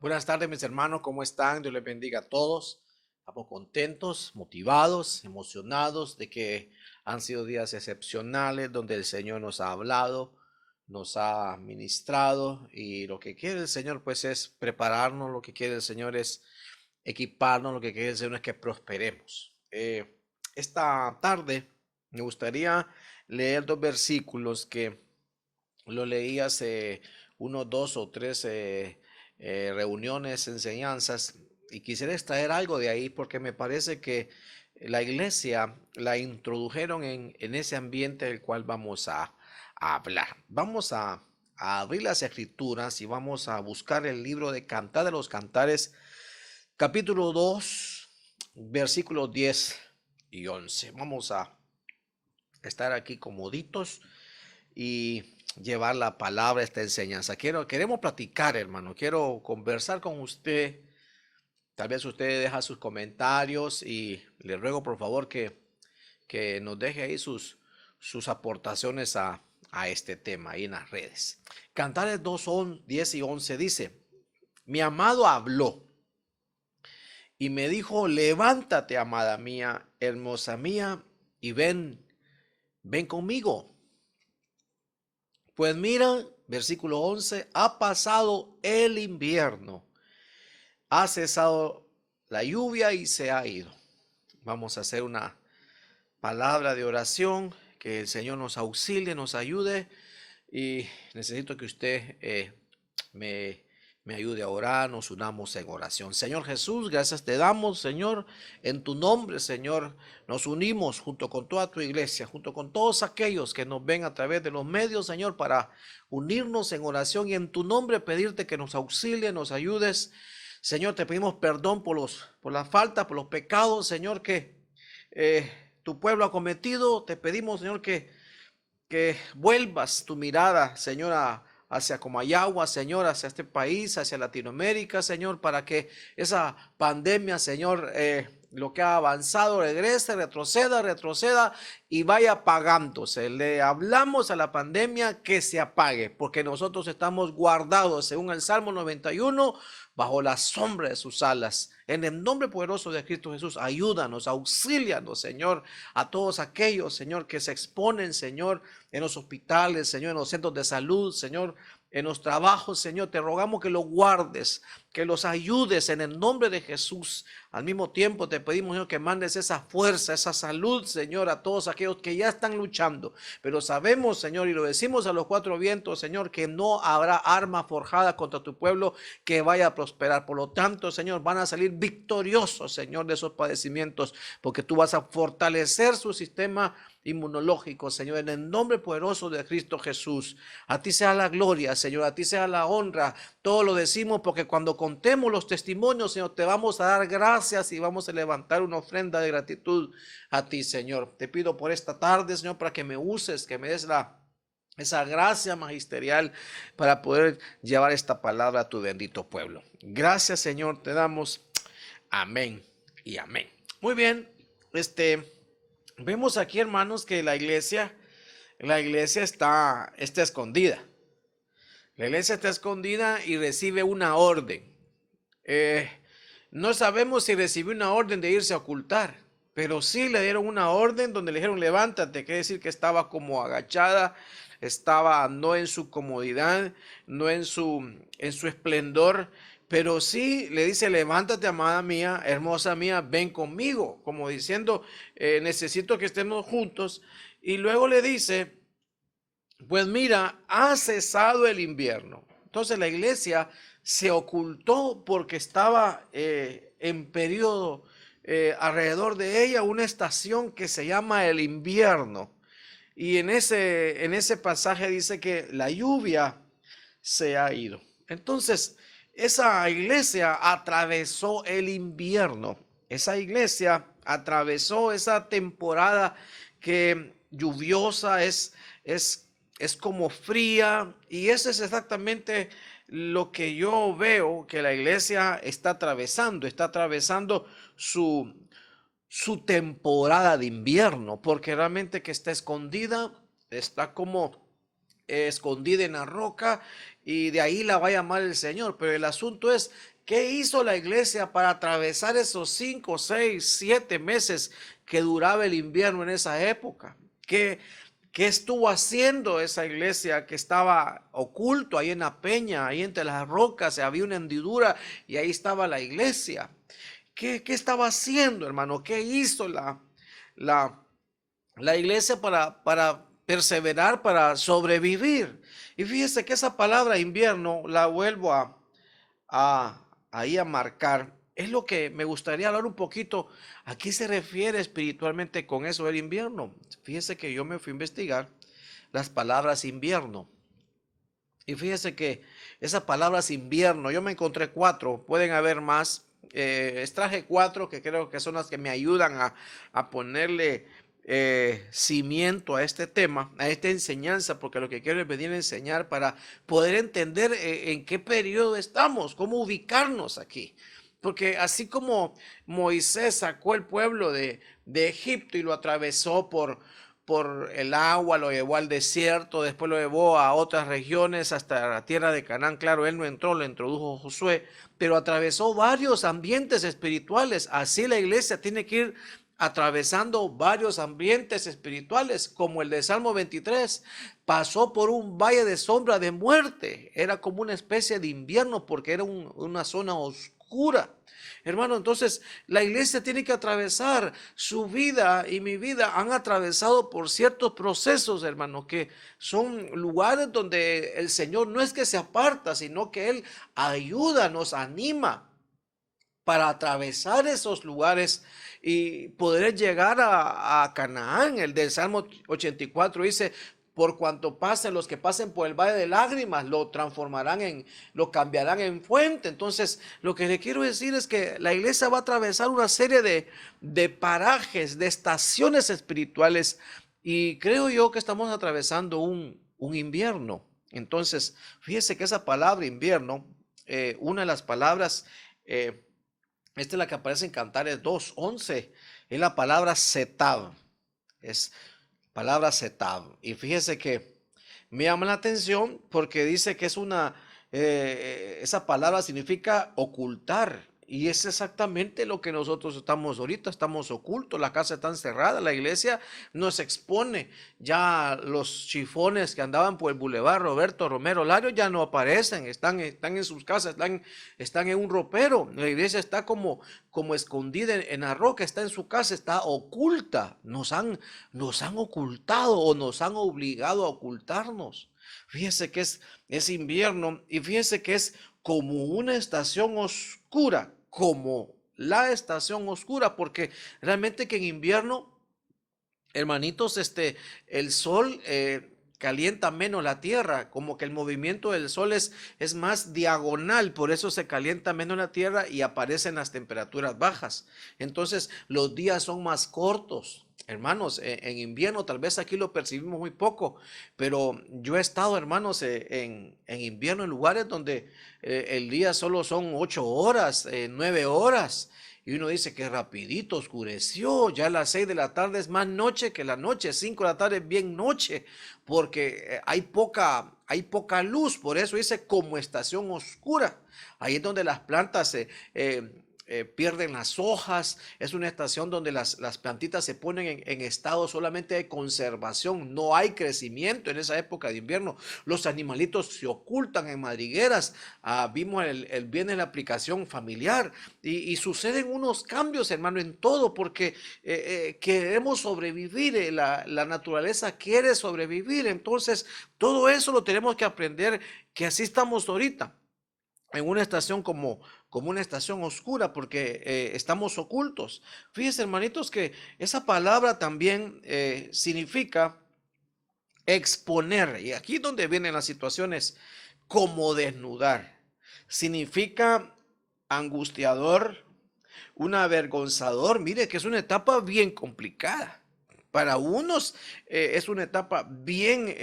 Buenas tardes, mis hermanos, ¿cómo están? Dios les bendiga a todos. Estamos contentos, motivados, emocionados de que han sido días excepcionales donde el Señor nos ha hablado, nos ha ministrado y lo que quiere el Señor pues es prepararnos, lo que quiere el Señor es equiparnos, lo que quiere el Señor es que prosperemos. Esta tarde me gustaría leer dos versículos que lo leí hace unos dos o tres reuniones, enseñanzas, y quisiera extraer algo de ahí porque me parece que la iglesia la introdujeron en ese ambiente del cual vamos a hablar. Vamos a abrir las escrituras y vamos a buscar el libro de Cantar de los Cantares, capítulo 2, versículos 10 y 11. Vamos a estar aquí comoditos y llevar la palabra, esta enseñanza. Queremos platicar, hermano. Quiero conversar con usted. Tal vez usted deja sus comentarios y le ruego por favor que nos deje ahí sus aportaciones a este tema ahí en las redes. Cantares 2, 10 y 11 dice: mi amado habló y me dijo: levántate, amada mía, hermosa mía, y ven conmigo. Pues mira, versículo 11, ha pasado el invierno, ha cesado la lluvia y se ha ido. Vamos a hacer una palabra de oración, que el Señor nos auxilie, nos ayude, y necesito que usted me, me ayude a orar, nos unamos en oración. Señor Jesús, gracias te damos, Señor, en tu nombre, Señor, nos unimos junto con toda tu iglesia, junto con todos aquellos que nos ven a través de los medios, Señor, para unirnos en oración y en tu nombre pedirte que nos auxilie, nos ayudes. Señor, te pedimos perdón por la falta, por los pecados, Señor, que tu pueblo ha cometido. Te pedimos, Señor, que vuelvas tu mirada, Señor, hacia Comayagua, Señor, hacia este país, hacia Latinoamérica, Señor, para que esa pandemia, Señor, lo que ha avanzado regrese, retroceda y vaya apagándose. Le hablamos a la pandemia que se apague, porque nosotros estamos guardados, según el Salmo 91, bajo la sombra de sus alas. En el nombre poderoso de Cristo Jesús, ayúdanos, auxílianos, Señor, a todos aquellos, Señor, que se exponen, Señor, en los hospitales, Señor, en los centros de salud, Señor, en los trabajos, Señor. Te rogamos que los guardes, que los ayudes en el nombre de Jesús. Al mismo tiempo te pedimos, Señor, que mandes esa fuerza, esa salud, Señor, a todos aquellos que ya están luchando. Pero sabemos, Señor, y lo decimos a los cuatro vientos, Señor, que no habrá arma forjada contra tu pueblo que vaya a prosperar. Por lo tanto, Señor, van a salir victoriosos, Señor, de esos padecimientos, porque tú vas a fortalecer su sistema inmunológico, Señor, en el nombre poderoso de Cristo Jesús. A ti sea la gloria, Señor, a ti sea la honra. Todo lo decimos porque cuando contemos los testimonios, Señor, te vamos a dar gracias y vamos a levantar una ofrenda de gratitud a ti, Señor. Te pido por esta tarde, Señor, para que me uses, que me des esa gracia magisterial para poder llevar esta palabra a tu bendito pueblo. Gracias, Señor, te damos. Amén y amén. Muy bien, vemos aquí, hermanos, que la iglesia está escondida. La iglesia está escondida y recibe una orden. No sabemos si recibió una orden de irse a ocultar, pero sí le dieron una orden donde le dijeron levántate. Quiere decir que estaba como agachada, estaba no en su comodidad, no en su esplendor, pero sí le dice: levántate, amada mía, hermosa mía, ven conmigo, como diciendo, necesito que estemos juntos. Y luego le dice: pues mira, ha cesado el invierno. Entonces la iglesia se ocultó porque estaba en periodo, alrededor de ella, una estación que se llama el invierno. Y en ese pasaje dice que la lluvia se ha ido. Entonces, esa iglesia atravesó el invierno. Esa iglesia atravesó esa temporada que lluviosa es como fría, y eso es exactamente lo que yo veo que la iglesia está atravesando su temporada de invierno, porque realmente que está escondida, está como escondida en la roca, y de ahí la va a llamar el Señor. Pero el asunto es ¿Qué hizo la iglesia para atravesar esos 5, 6, 7 meses que duraba el invierno en esa época? ¿Qué estuvo haciendo esa iglesia que estaba oculto ahí en la peña, ahí entre las rocas? Había una hendidura y ahí estaba la iglesia. ¿Qué estaba haciendo, hermano? ¿Qué hizo la, la iglesia para perseverar, para sobrevivir? Y fíjese que esa palabra invierno la vuelvo ahí a marcar. Es lo que me gustaría hablar un poquito. ¿A qué se refiere espiritualmente con eso del invierno? Fíjese que yo me fui a investigar las palabras invierno. Y fíjese que esas palabras invierno, yo me encontré 4, pueden haber más. Extraje 4 que creo que son las que me ayudan a ponerle cimiento a este tema, a esta enseñanza, porque lo que quiero es venir a enseñar para poder entender en qué periodo estamos, cómo ubicarnos aquí. Porque así como Moisés sacó el pueblo de Egipto y lo atravesó por el agua, lo llevó al desierto, después lo llevó a otras regiones hasta la tierra de Canaán. Claro, él no entró, lo introdujo Josué, pero atravesó varios ambientes espirituales. Así la iglesia tiene que ir atravesando varios ambientes espirituales, como el de Salmo 23. Pasó por un valle de sombra de muerte. Era como una especie de invierno porque era una zona oscura. Hermano, entonces la iglesia tiene que atravesar su vida y mi vida han atravesado por ciertos procesos, hermano, que son lugares donde el Señor no es que se aparta, sino que Él ayuda, nos anima para atravesar esos lugares y poder llegar a Canaán. El del Salmo 84 dice: por cuanto pasen los que pasen por el valle de lágrimas, lo transformarán lo cambiarán en fuente. Entonces, lo que le quiero decir es que la iglesia va a atravesar una serie de parajes, de estaciones espirituales, y creo yo que estamos atravesando un invierno. Entonces, fíjese que esa palabra invierno, una de las palabras, esta es la que aparece en Cantares 2:11, es la palabra setab, es palabra setab. Y fíjese que me llama la atención porque dice que esa palabra significa ocultar. Y es exactamente lo que nosotros estamos ahorita, estamos ocultos, la casa está encerrada, la iglesia nos expone. Ya los chifones que andaban por el Boulevard Roberto Romero Lario ya no aparecen, están en sus casas, están en un ropero. La iglesia está como escondida en la roca, está en su casa, está oculta. Nos han ocultado o nos han obligado a ocultarnos. Fíjese que es invierno y fíjese que es como una estación oscura, como la estación oscura, porque realmente que en invierno, hermanitos, el sol calienta menos la tierra, como que el movimiento del sol es más diagonal, por eso se calienta menos la tierra y aparecen las temperaturas bajas. Entonces los días son más cortos. Hermanos, en invierno tal vez aquí lo percibimos muy poco, pero yo he estado, hermanos, en invierno en lugares donde el día solo son 8 horas, 9 horas. Y uno dice que rapidito oscureció, ya a las 6 de la tarde es más noche que la noche, 5 de la tarde es bien noche, porque hay poca luz, por eso dice como estación oscura. Ahí es donde las plantas pierden las hojas, es una estación donde las plantitas se ponen en estado solamente de conservación, no hay crecimiento en esa época de invierno, los animalitos se ocultan en madrigueras. Vimos el viernes la aplicación familiar y suceden unos cambios, hermano, en todo, porque queremos sobrevivir, la naturaleza quiere sobrevivir. Entonces todo eso lo tenemos que aprender, que así estamos ahorita en una estación como una estación oscura, porque estamos ocultos. Fíjense, hermanitos, que esa palabra también significa exponer, y aquí es donde vienen las situaciones, como desnudar. Significa angustiador, un avergonzador. Mire que es una etapa bien complicada. Para unos es una etapa bien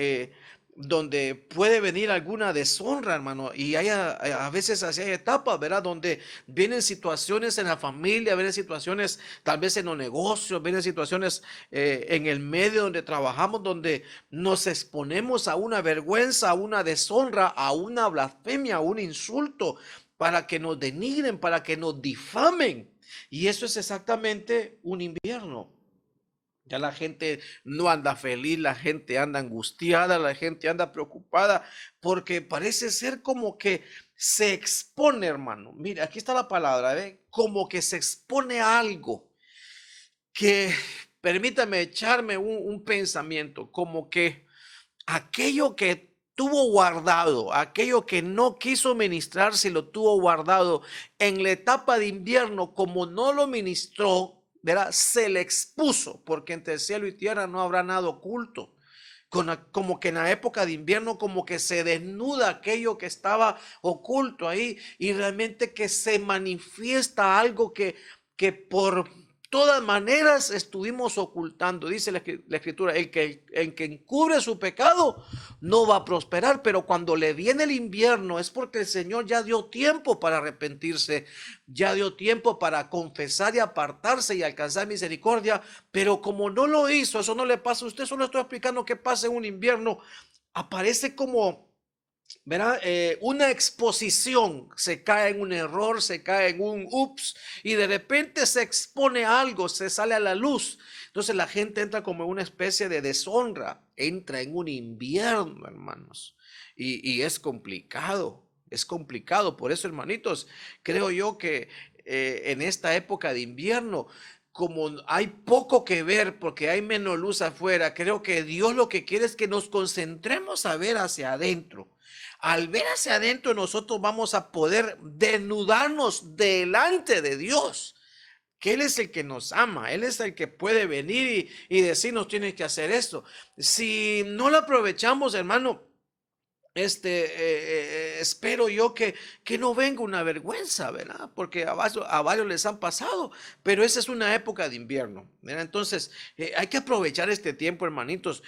donde puede venir alguna deshonra, hermano. Y a veces así hay etapas, ¿verdad? Donde vienen situaciones en la familia, vienen situaciones tal vez en los negocios, vienen situaciones en el medio donde trabajamos, donde nos exponemos a una vergüenza, a una deshonra, a una blasfemia, a un insulto, para que nos denigren, para que nos difamen. Y eso es exactamente un invierno. Ya la gente no anda feliz, la gente anda angustiada, la gente anda preocupada, porque parece ser como que se expone, hermano. Mira, aquí está la palabra, ¿ve? Como que se expone a algo que, permítame echarme un pensamiento, como que aquello que tuvo guardado, aquello que no quiso ministrar, si lo tuvo guardado en la etapa de invierno, como no lo ministró, ¿verdad? Se le expuso, porque entre cielo y tierra no habrá nada oculto. Como que en la época de invierno, como que se desnuda aquello que estaba oculto ahí y realmente que se manifiesta algo que por todas maneras estuvimos ocultando. Dice la escritura, el que encubre su pecado no va a prosperar, pero cuando le viene el invierno es porque el Señor ya dio tiempo para arrepentirse, ya dio tiempo para confesar y apartarse y alcanzar misericordia, pero como no lo hizo, eso no le pasa a usted, solo estoy explicando qué pasa en un invierno, aparece como, ¿verdad? Una exposición, se cae en un error, se cae en un ups y de repente se expone algo, se sale a la luz. Entonces la gente entra como en una especie de deshonra, entra en un invierno, hermanos. Y es complicado. Por eso, hermanitos, creo yo que en esta época de invierno, como hay poco que ver porque hay menos luz afuera, creo que Dios lo que quiere es que nos concentremos a ver hacia adentro. Al ver hacia adentro nosotros vamos a poder desnudarnos delante de Dios, que Él es el que nos ama, Él es el que puede venir y decirnos tienes que hacer esto. Si no lo aprovechamos, hermano, espero yo que no venga una vergüenza, ¿verdad? Porque a varios les han pasado, pero esa es una época de invierno, ¿verdad? Entonces, hay que aprovechar este tiempo, hermanitos.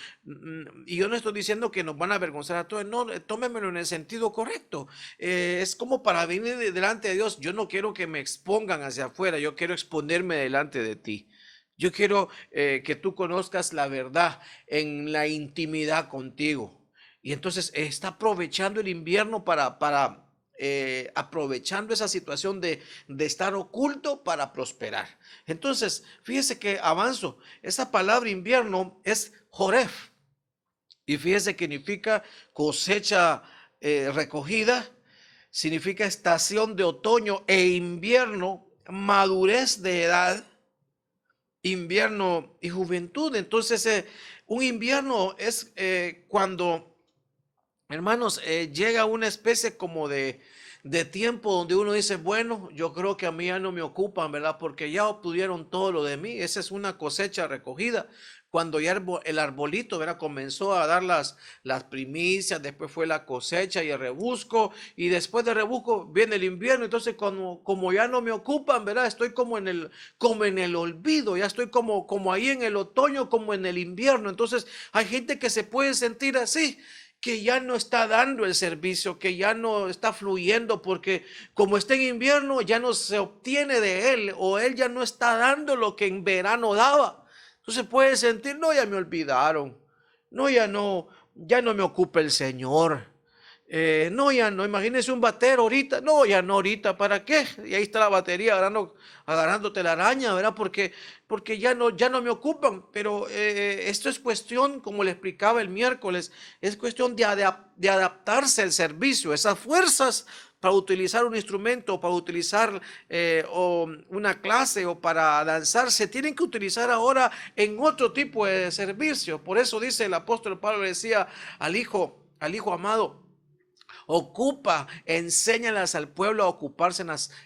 Y yo no estoy diciendo que nos van a avergonzar a todos, no, tómenmelo en el sentido correcto. Es como para venir delante de Dios. Yo no quiero que me expongan hacia afuera, yo quiero exponerme delante de ti. Yo quiero que tú conozcas la verdad en la intimidad contigo. Y entonces está aprovechando el invierno para aprovechando esa situación de estar oculto para prosperar. Entonces, fíjese que avanzo. Esa palabra invierno es Joref. Y fíjese que significa cosecha recogida, significa estación de otoño e invierno, madurez de edad, invierno y juventud. Entonces, un invierno es cuando, hermanos, llega una especie como de tiempo donde uno dice, bueno, yo creo que a mí ya no me ocupan, ¿verdad? Porque ya obtuvieron todo lo de mí. Esa es una cosecha recogida. Cuando ya el arbolito, ¿verdad? Comenzó a dar las primicias, después fue la cosecha y el rebusco, y después de rebusco viene el invierno. Entonces, como ya no me ocupan, ¿verdad? Estoy como en el olvido, ya estoy como ahí en el otoño, como en el invierno. Entonces, hay gente que se puede sentir así, que ya no está dando el servicio, que ya no está fluyendo, porque como está en invierno ya no se obtiene de él, o él ya no está dando lo que en verano daba. Entonces puede sentir, no, ya me olvidaron, no, ya no me ocupa el Señor. No, ya no, imagínese un batero ahorita, no, ya no ahorita, ¿para qué? Y ahí está la batería agarrándote la araña, ¿verdad? Porque ya no me ocupan, pero esto es cuestión, como le explicaba el miércoles, es cuestión de adaptarse al servicio, esas fuerzas para utilizar un instrumento, para utilizar o una clase o para danzar, se tienen que utilizar ahora en otro tipo de servicio. Por eso dice el apóstol Pablo, decía al hijo amado, ocupa, enséñalas al pueblo a ocuparse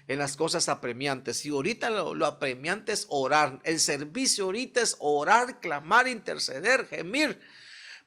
en las cosas apremiantes. Y ahorita lo apremiante es orar. El servicio ahorita es orar, clamar, interceder, gemir,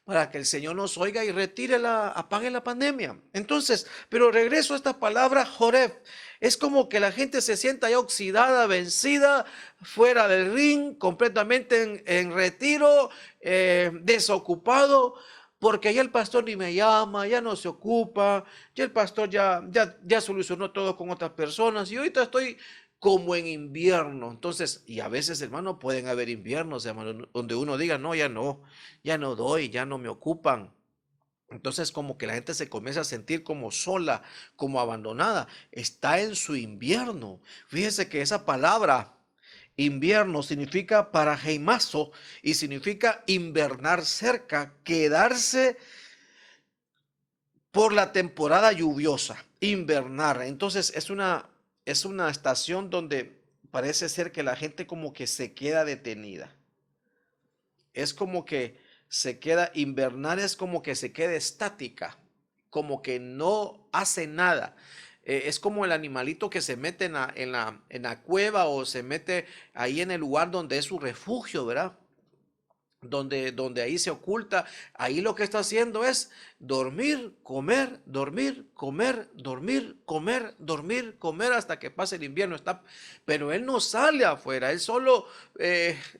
para que el Señor nos oiga y apague la pandemia. Entonces, pero regreso a esta palabra Joreb. Es como que la gente se sienta ya oxidada, vencida, fuera del ring, completamente en retiro, desocupado, porque ya el pastor ni me llama, ya no se ocupa, ya el pastor ya solucionó todo con otras personas y ahorita estoy como en invierno. Entonces, y a veces, hermano, pueden haber inviernos, hermano, donde uno diga, no, ya no doy, ya no me ocupan. Entonces como que la gente se comienza a sentir como sola, como abandonada. Está en su invierno. Fíjese que esa palabra invierno significa parajeimazo y significa invernar cerca, quedarse por la temporada lluviosa, invernar. Entonces es una estación donde parece ser que la gente como que se queda detenida. Es como que se queda, invernar es como que se queda estática, como que no hace nada. Es como el animalito que se mete en la cueva o se mete ahí en el lugar donde es su refugio, ¿verdad? Donde ahí se oculta, ahí lo que está haciendo es dormir, comer, dormir, comer, dormir, comer, dormir, comer hasta que pase el invierno. Pero él no sale afuera, él solo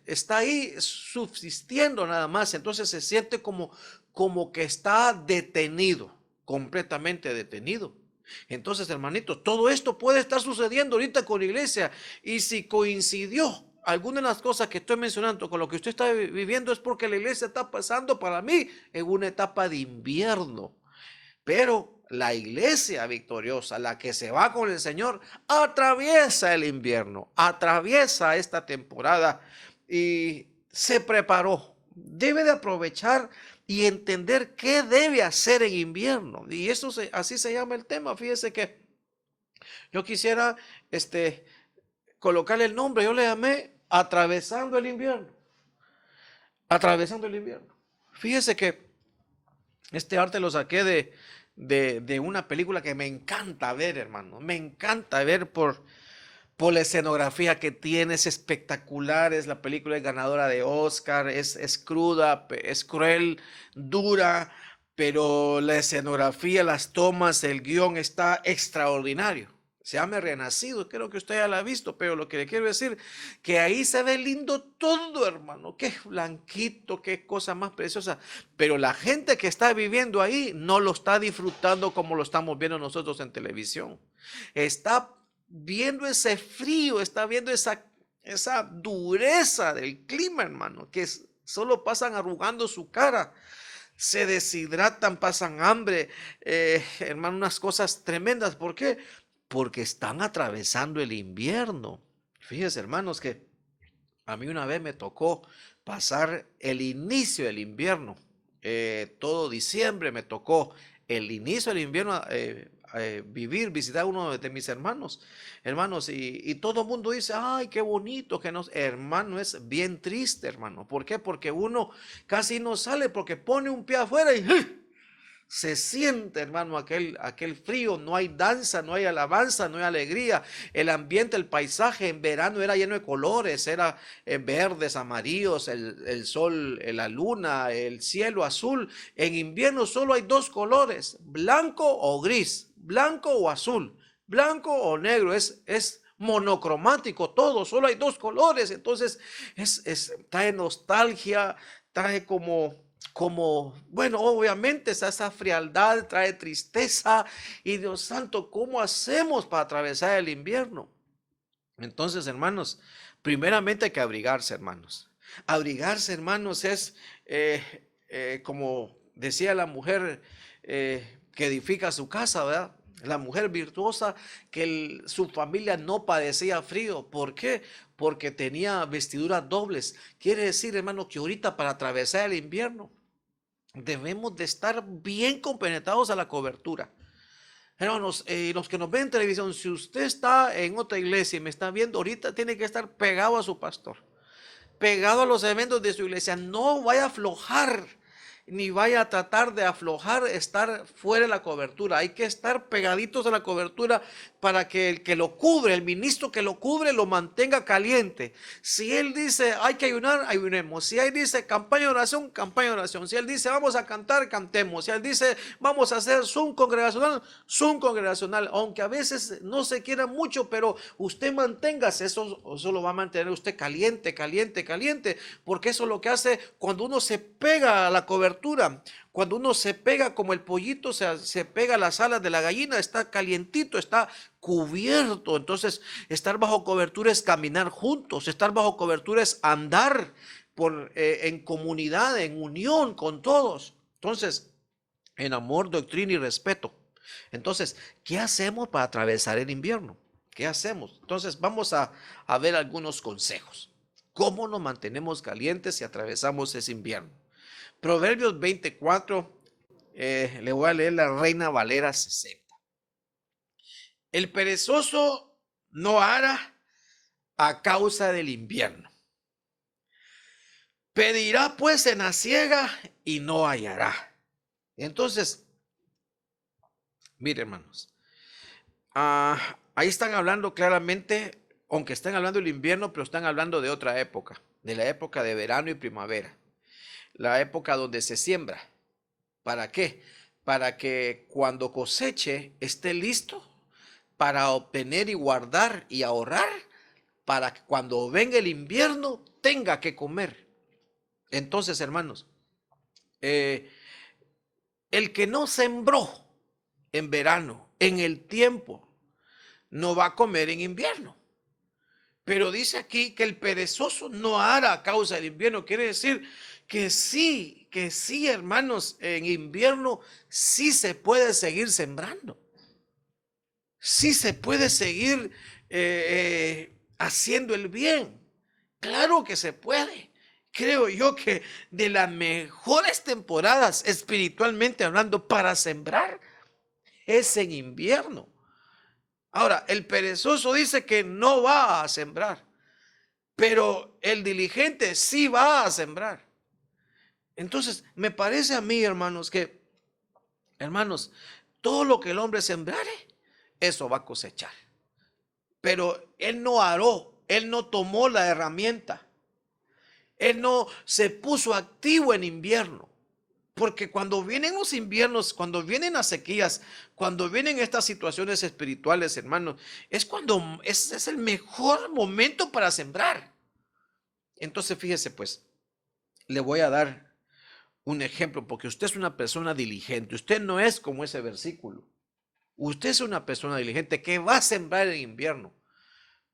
está ahí subsistiendo nada más. Entonces se siente como que está detenido, completamente detenido. Entonces, hermanitos, todo esto puede estar sucediendo ahorita con la iglesia. Y si coincidió alguna de las cosas que estoy mencionando con lo que usted está viviendo, es porque la iglesia está pasando para mí en una etapa de invierno. Pero la iglesia victoriosa, la que se va con el Señor, atraviesa el invierno, atraviesa esta temporada y se preparó. Debe de aprovechar y entender qué debe hacer en invierno. Y eso así se llama el tema. Fíjese que yo quisiera colocarle el nombre. Yo le llamé Atravesando el invierno. Atravesando el invierno. Fíjese que este arte lo saqué de una película que me encanta ver, hermano. Me encanta ver por la escenografía que tiene, es espectacular. Es la película es ganadora de Oscar, es cruda, es cruel, dura, pero la escenografía, las tomas, el guión está extraordinario. Se llama Renacido, creo que usted ya la ha visto, pero lo que le quiero decir, que ahí se ve lindo todo, hermano, qué blanquito, qué cosa más preciosa, pero la gente que está viviendo ahí no lo está disfrutando como lo estamos viendo nosotros en televisión. Está viendo ese frío, está viendo esa dureza del clima, hermano, que solo pasan arrugando su cara, se deshidratan, pasan hambre, hermano, unas cosas tremendas. ¿Por qué? Porque están atravesando el invierno. Fíjense, hermanos, que a mí una vez me tocó pasar el inicio del invierno. Todo diciembre me tocó el inicio del invierno, visitar a uno de mis hermanos, y todo el mundo dice, ay, qué bonito, que no, hermano, es bien triste, hermano. ¿Por qué? Porque uno casi no sale, porque pone un pie afuera y se siente, hermano, aquel frío. No hay danza, no hay alabanza, no hay alegría. El ambiente, el paisaje en verano era lleno de colores, era verdes, amarillos, el sol, la luna, el cielo azul. En invierno solo hay dos colores, blanco o gris, blanco o azul, blanco o negro. Es monocromático todo, solo hay dos colores. Entonces trae nostalgia, trae bueno, obviamente esa frialdad trae tristeza. Y Dios santo, ¿cómo hacemos para atravesar el invierno? Entonces, hermanos, primeramente hay que abrigarse, hermanos. Abrigarse, hermanos, es como decía la mujer que edifica su casa, ¿verdad? La mujer virtuosa, que su familia no padecía frío. ¿Por qué? Porque tenía vestiduras dobles. Quiere decir, hermano, que ahorita para atravesar el invierno debemos de estar bien compenetrados a la cobertura. Hermanos, los que nos ven en televisión, si usted está en otra iglesia y me está viendo ahorita, tiene que estar pegado a su pastor, pegado a los eventos de su iglesia. No vaya a aflojar, ni vaya a tratar de aflojar, estar fuera de la cobertura. Hay que estar pegaditos a la cobertura para que el que lo cubre, el ministro que lo cubre, lo mantenga caliente. Si él dice hay que ayunar, ayunemos. Si él dice campaña de oración, campaña de oración. Si él dice vamos a cantar, cantemos. Si él dice vamos a hacer Zoom congregacional, Zoom congregacional. Aunque a veces no se quiera mucho, pero usted manténgase, eso lo va a mantener usted caliente, caliente, caliente, porque eso es lo que hace cuando uno se pega a la cobertura. Cuando uno se pega como el pollito, se pega a las alas de la gallina, está calientito, está cubierto. Entonces, estar bajo cobertura es caminar juntos, estar bajo cobertura es andar en comunidad, en unión con todos. Entonces, en amor, doctrina y respeto. Entonces, ¿qué hacemos para atravesar el invierno? ¿Qué hacemos? Entonces, vamos a ver algunos consejos. ¿Cómo nos mantenemos calientes si atravesamos ese invierno? Proverbios 24, le voy a leer la Reina Valera 60. El perezoso no hará a causa del invierno. Pedirá pues en la siega y no hallará. Entonces, mire, hermanos, ahí están hablando claramente, aunque están hablando del invierno, pero están hablando de otra época, de la época de verano y primavera, la época donde se siembra. ¿Para qué? Para que cuando coseche esté listo para obtener y guardar y ahorrar, para que cuando venga el invierno tenga que comer. Entonces, hermanos, eh, el que no sembró en verano, en el tiempo, no va a comer en invierno. Pero dice aquí que el perezoso no hará a causa del invierno. Quiere decir que sí, hermanos, en invierno sí se puede seguir sembrando. Sí se puede seguir haciendo el bien. Claro que se puede. Creo yo que de las mejores temporadas espiritualmente hablando para sembrar es en invierno. Ahora, el perezoso dice que no va a sembrar, pero el diligente sí va a sembrar. Entonces, me parece a mí, hermanos, que, hermanos, todo lo que el hombre sembrare, eso va a cosechar. Pero él no aró, él no tomó la herramienta, él no se puso activo en invierno. Porque cuando vienen los inviernos, cuando vienen las sequías, cuando vienen estas situaciones espirituales, hermanos, es cuando es el mejor momento para sembrar. Entonces, fíjese pues, le voy a dar un ejemplo, porque usted es una persona diligente, usted no es como ese versículo. Usted es una persona diligente que va a sembrar en invierno.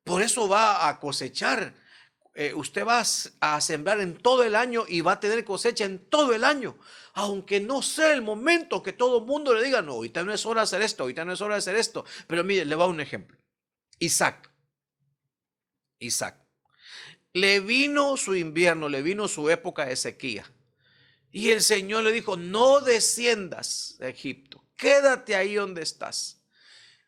Por eso va a cosechar. Usted va a sembrar en todo el año y va a tener cosecha en todo el año. Aunque no sea el momento que todo el mundo le diga, no, ahorita no es hora de hacer esto, ahorita no es hora de hacer esto. Pero mire, le va a un ejemplo. Isaac. Le vino su invierno, le vino su época de sequía. Y el Señor le dijo, no desciendas a Egipto, quédate ahí donde estás.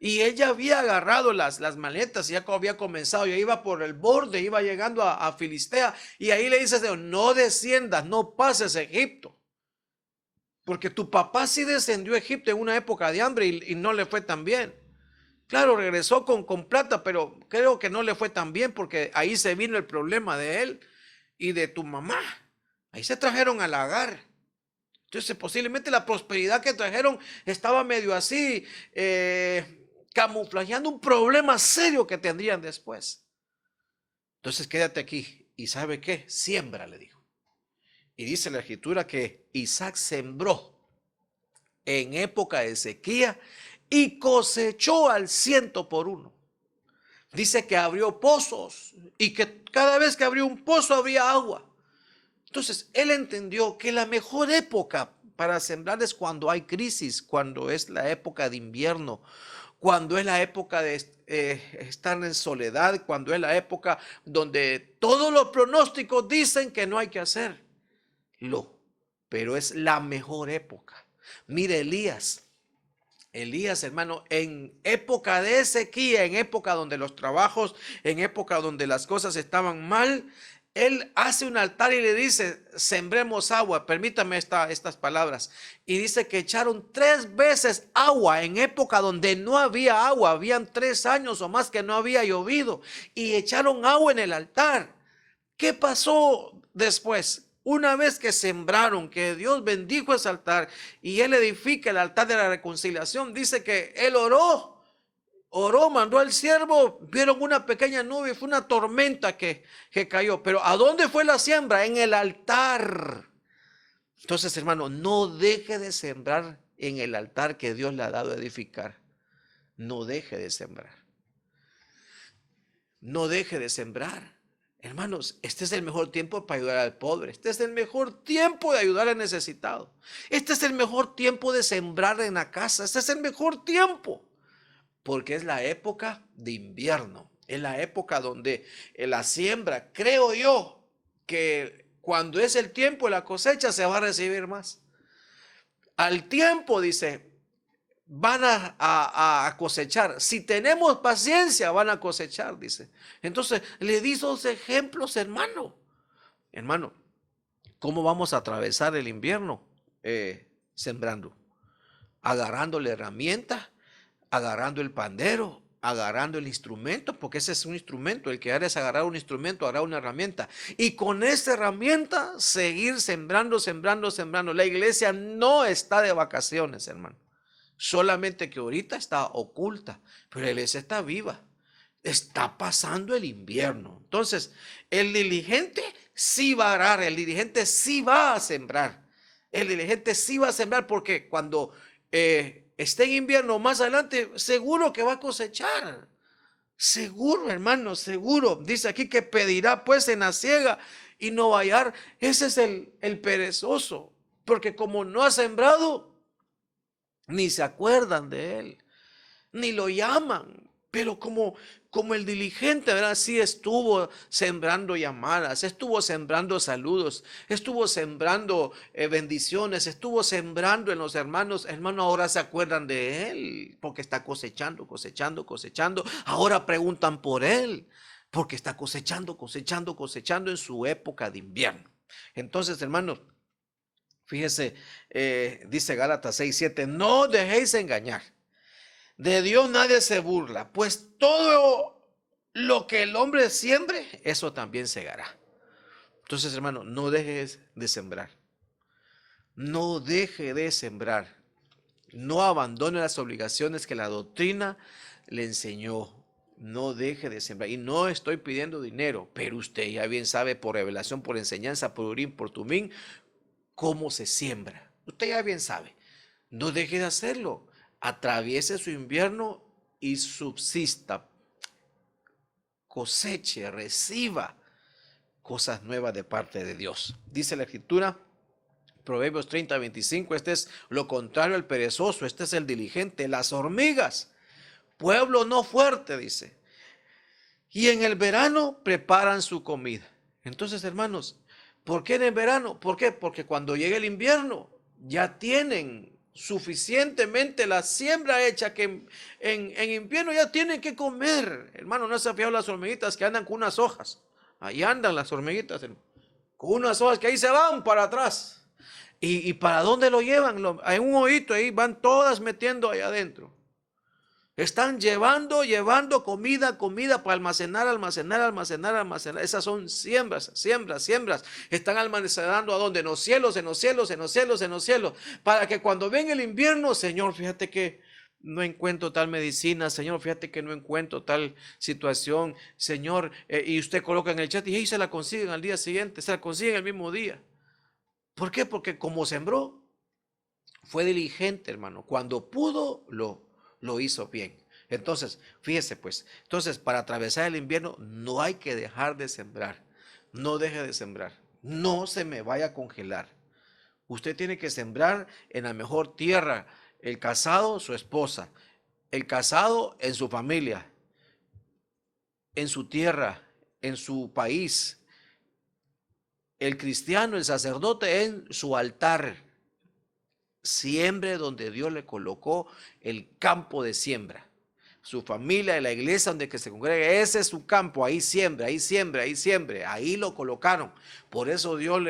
Y ella había agarrado las maletas, ya había comenzado, ya iba por el borde, iba llegando a Filistea. Y ahí le dice, no desciendas, no pases a Egipto. Porque tu papá sí descendió a Egipto en una época de hambre y no le fue tan bien. Claro, regresó con plata, pero creo que no le fue tan bien porque ahí se vino el problema de él y de tu mamá. Ahí se trajeron al Agar. Entonces posiblemente la prosperidad que trajeron estaba medio así, camuflajeando un problema serio que tendrían después. Entonces quédate aquí y ¿sabe qué? Siembra, le dijo. Y dice la escritura que Isaac sembró en época de sequía y cosechó al 100 por 1. Dice que abrió pozos y que cada vez que abrió un pozo había agua. Entonces él entendió que la mejor época para sembrar es cuando hay crisis, cuando es la época de invierno, cuando es la época de estar en soledad, cuando es la época donde todos los pronósticos dicen que no hay que hacerlo, pero es la mejor época. Mire Elías, hermano, en época de sequía, en época donde los trabajos, en época donde las cosas estaban mal, él hace un altar y le dice, sembremos agua, permítame estas palabras. Y dice que echaron 3 veces agua en época donde no había agua, habían 3 años o más que no había llovido, y echaron agua en el altar. ¿Qué pasó después? Una vez que sembraron, que Dios bendijo ese altar y él edifica el altar de la reconciliación, dice que él oró, mandó al siervo, vieron una pequeña nube, fue una tormenta que cayó. Pero ¿a dónde fue la siembra? En el altar. Entonces, hermano, no deje de sembrar en el altar que Dios le ha dado a edificar. No deje de sembrar. No deje de sembrar. Hermanos, este es el mejor tiempo para ayudar al pobre. Este es el mejor tiempo de ayudar al necesitado. Este es el mejor tiempo de sembrar en la casa. Este es el mejor tiempo. Porque es la época de invierno. Es la época donde la siembra, creo yo, que cuando es el tiempo de la cosecha se va a recibir más. Al tiempo, dice, van a cosechar. Si tenemos paciencia, van a cosechar, dice. Entonces, le di esos ejemplos, hermano. Hermano, ¿cómo vamos a atravesar el invierno? Sembrando, agarrando la herramienta, agarrando el pandero, agarrando el instrumento, porque ese es un instrumento. El que hará es agarrar un instrumento, agarrar una herramienta. Y con esa herramienta seguir sembrando, sembrando, sembrando. La iglesia no está de vacaciones, hermano. Solamente que ahorita está oculta, pero la iglesia está viva. Está pasando el invierno. Entonces, el diligente sí va a arar, el diligente sí va a sembrar. El diligente sí va a sembrar porque cuando esté en invierno más adelante, seguro que va a cosechar. Seguro, hermano, seguro. Dice aquí que pedirá pues en la siega y no va a hallar. Ese es el perezoso. Porque como no ha sembrado, ni se acuerdan de él, ni lo llaman. Pero como el diligente, ¿verdad? Sí estuvo sembrando llamadas, estuvo sembrando saludos, estuvo sembrando bendiciones, estuvo sembrando en los hermanos. Hermano, ahora se acuerdan de él porque está cosechando, cosechando, cosechando. Ahora preguntan por él porque está cosechando, cosechando, cosechando en su época de invierno. Entonces, hermanos, fíjese, dice Gálatas 6:7, no dejéis engañar. De Dios nadie se burla, pues todo lo que el hombre siembre, eso también segará. Entonces, hermano, no dejes de sembrar. No deje de sembrar. No abandone las obligaciones que la doctrina le enseñó. No deje de sembrar. Y no estoy pidiendo dinero, pero usted ya bien sabe por revelación, por enseñanza, por Urim, por Tumín, cómo se siembra. Usted ya bien sabe. No deje de hacerlo. Atraviese su invierno y subsista. Coseche, reciba cosas nuevas de parte de Dios. Dice la Escritura, Proverbios 30:25, este es lo contrario al perezoso, este es el diligente. Las hormigas, pueblo no fuerte, dice. Y en el verano preparan su comida. Entonces, hermanos, ¿por qué en el verano? ¿Por qué? Porque cuando llegue el invierno ya tienen suficientemente la siembra hecha que en invierno ya tienen que comer. Hermano, no se han fijado las hormiguitas que andan con unas hojas. Ahí andan las hormiguitas, con unas hojas que ahí se van para atrás. ¿Y para dónde lo llevan? Hay un hoyito ahí, van todas metiendo ahí adentro. Están llevando comida para almacenar. Esas son siembras. Están almacenando ¿a dónde? En los cielos. Para que cuando venga el invierno, Señor, fíjate que no encuentro tal medicina, Señor, fíjate que no encuentro tal situación, Señor, y usted coloca en el chat y se la consiguen al día siguiente, se la consiguen el mismo día. ¿Por qué? Porque como sembró, fue diligente, hermano. Cuando pudo, lo hizo bien. Entonces, fíjese pues, entonces para atravesar el invierno no hay que dejar de sembrar. No deje de sembrar. No se me vaya a congelar. Usted tiene que sembrar en la mejor tierra. El casado, su esposa. El casado en su familia. En su tierra. En su país. El cristiano, el sacerdote en su altar. Siembre donde Dios le colocó el campo de siembra. Su familia, la iglesia donde que se congrega, ese es su campo, ahí siembre, ahí lo colocaron. Por eso Dios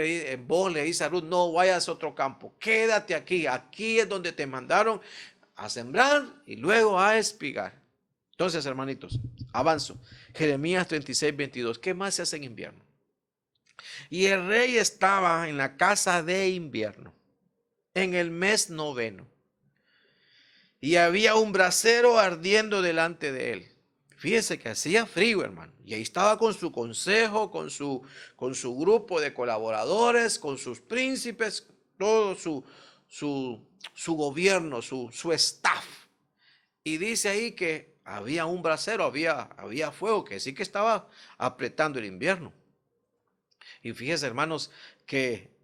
vos le dice a Ruth, no vayas a otro campo, quédate aquí, aquí es donde te mandaron a sembrar y luego a espigar. Entonces, hermanitos, avanzo. Jeremías 36:22, ¿qué más se hace en invierno? Y el rey estaba en la casa de invierno, en el mes 9, y había un brasero ardiendo delante de él. Fíjese que hacía frío, hermano. Y ahí estaba con su consejo, con su grupo de colaboradores, con sus príncipes, todo su gobierno, su staff. Y dice ahí que había un brasero, había fuego, que sí que estaba apretando el invierno. Y fíjense, hermanos, que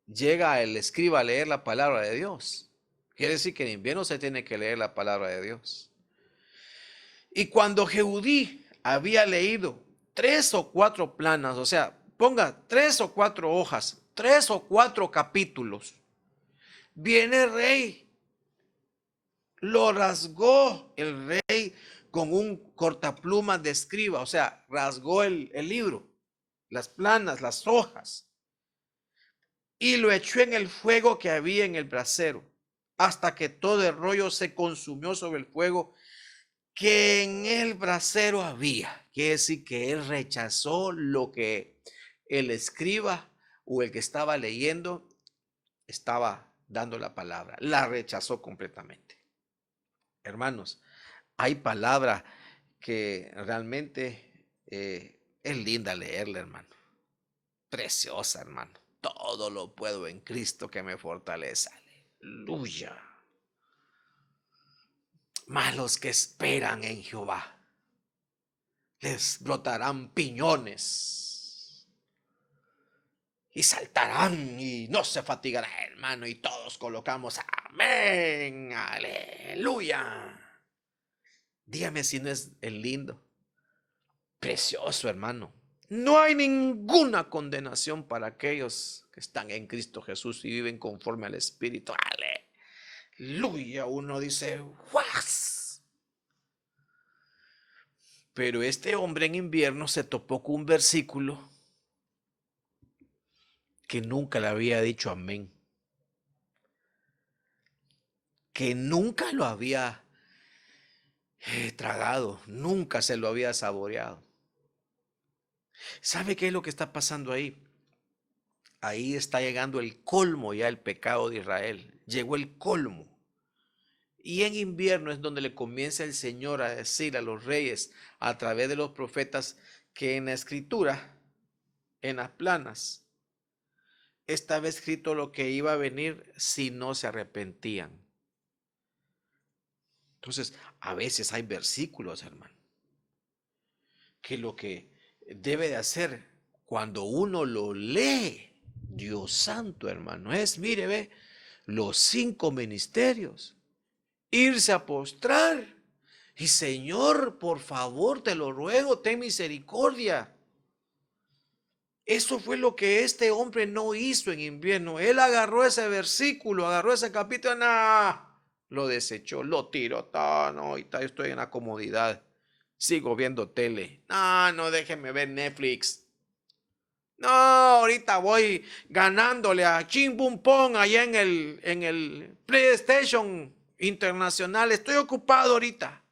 llega el escriba a leer la palabra de Dios. Quiere decir que en invierno se tiene que leer la palabra de Dios. Y cuando Jehudí había leído 3 o 4 planas, o sea, ponga 3 o 4 hojas, 3 o 4 capítulos, viene el rey, lo rasgó el rey con un cortaplumas de escriba, o sea, rasgó el libro, las planas, las hojas, y lo echó en el fuego que había en el brasero, hasta que todo el rollo se consumió sobre el fuego que en el brasero había. Quiere decir que él rechazó lo que el escriba o el que estaba leyendo estaba dando la palabra. La rechazó completamente. Hermanos, hay palabra que realmente es linda leerla, hermano. Preciosa, hermano. Todo lo puedo en Cristo que me fortalece. Aleluya. Mas los que esperan en Jehová les brotarán piñones y saltarán y no se fatigarán, hermano. Y todos colocamos amén, aleluya. Dígame si no es el lindo, precioso, hermano. No hay ninguna condenación para aquellos que están en Cristo Jesús y viven conforme al Espíritu. Aleluya. Uno dice, ¡guas! Pero este hombre en invierno se topó con un versículo que nunca le había dicho amén, que nunca lo había tragado, nunca se lo había saboreado. ¿Sabe qué es lo que está pasando ahí? Ahí está llegando el colmo ya el pecado de Israel. Llegó el colmo. Y en invierno es donde le comienza el Señor a decir a los reyes a través de los profetas que en la escritura, en las planas, estaba escrito lo que iba a venir si no se arrepentían. Entonces, a veces hay versículos, hermano, que lo que debe de hacer cuando uno lo lee, Dios santo, hermano, es, mire, ve, los 5 ministerios, irse a postrar y Señor, por favor, te lo ruego, ten misericordia. Eso fue lo que este hombre no hizo en invierno. Él agarró ese versículo, agarró ese capítulo, lo desechó, lo tiró. No, ahorita yo estoy en la comodidad. Sigo viendo tele. No, déjenme ver Netflix. No, ahorita voy ganándole a Ching Pum Pong allá en el PlayStation Internacional. Estoy ocupado ahorita.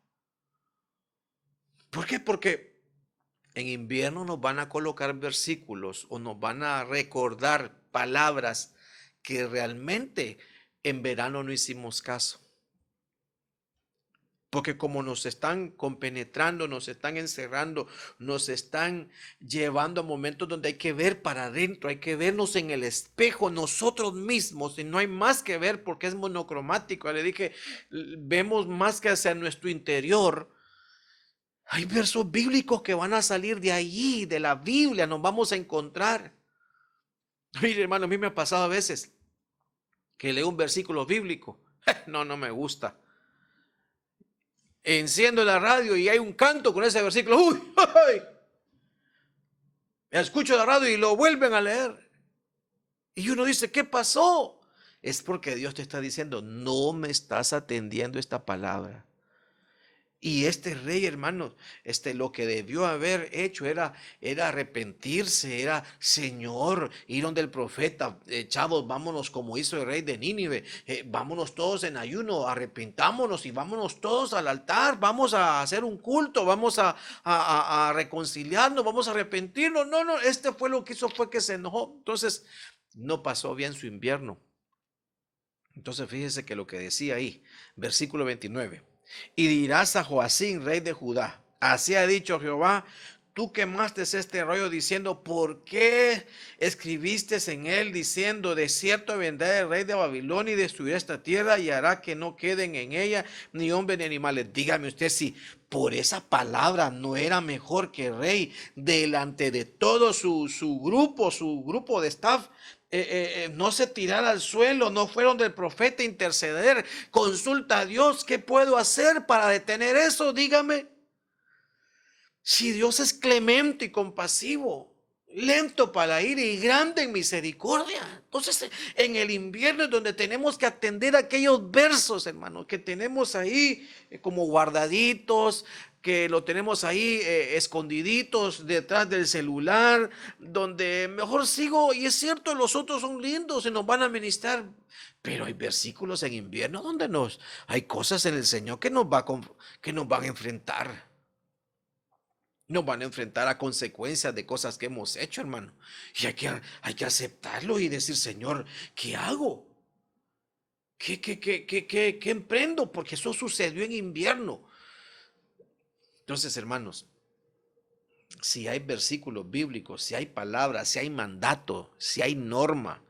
¿Por qué? Porque en invierno nos van a colocar versículos o nos van a recordar palabras que realmente en verano no hicimos caso. Porque como nos están compenetrando, nos están encerrando, nos están llevando a momentos donde hay que ver para adentro, hay que vernos en el espejo nosotros mismos y no hay más que ver porque es monocromático. Le dije, vemos más que hacia nuestro interior. Hay versos bíblicos que van a salir de allí, de la Biblia, nos vamos a encontrar. Mire, hermano, a mí me ha pasado a veces que leo un versículo bíblico. No me gusta. Enciendo la radio y hay un canto con ese versículo. ¡Uy! ¡Ay! Escucho la radio y lo vuelven a leer. Y uno dice, ¿qué pasó? Es porque Dios te está diciendo, no me estás atendiendo esta palabra. Y este rey, hermanos, lo que debió haber hecho era arrepentirse, era, Señor, ir donde el profeta, chavos, vámonos como hizo el rey de Nínive, vámonos todos en ayuno, arrepentámonos y vámonos todos al altar, vamos a hacer un culto, vamos a reconciliarnos, vamos a arrepentirnos. No, fue lo que hizo, fue que se enojó. Entonces, no pasó bien su invierno. Entonces, fíjese que lo que decía ahí, versículo 29. Y dirás a Joacim, rey de Judá, así ha dicho Jehová, tú quemaste este rollo diciendo, ¿por qué escribiste en él diciendo, de cierto vendrá el rey de Babilonia y destruirá esta tierra y hará que no queden en ella ni hombres ni animales? Dígame usted si por esa palabra no era mejor que el rey delante de todo su grupo de staff. No se tirara al suelo, no fueron del profeta a interceder. Consulta a Dios, ¿qué puedo hacer para detener eso? Dígame. Si Dios es clemente y compasivo, lento para la ira y grande en misericordia. Entonces, en el invierno es donde tenemos que atender aquellos versos, hermano, que tenemos ahí como guardaditos, que lo tenemos ahí escondiditos detrás del celular, donde mejor sigo, y es cierto, los otros son lindos y nos van a ministrar, pero hay versículos en invierno donde hay cosas en el Señor que que nos van a enfrentar. Nos van a enfrentar a consecuencias de cosas que hemos hecho, hermano. Y hay que aceptarlo y decir, Señor, ¿qué hago? ¿Qué emprendo? Porque eso sucedió en invierno. Entonces, hermanos, si hay versículos bíblicos, si hay palabras, si hay mandato, si hay norma,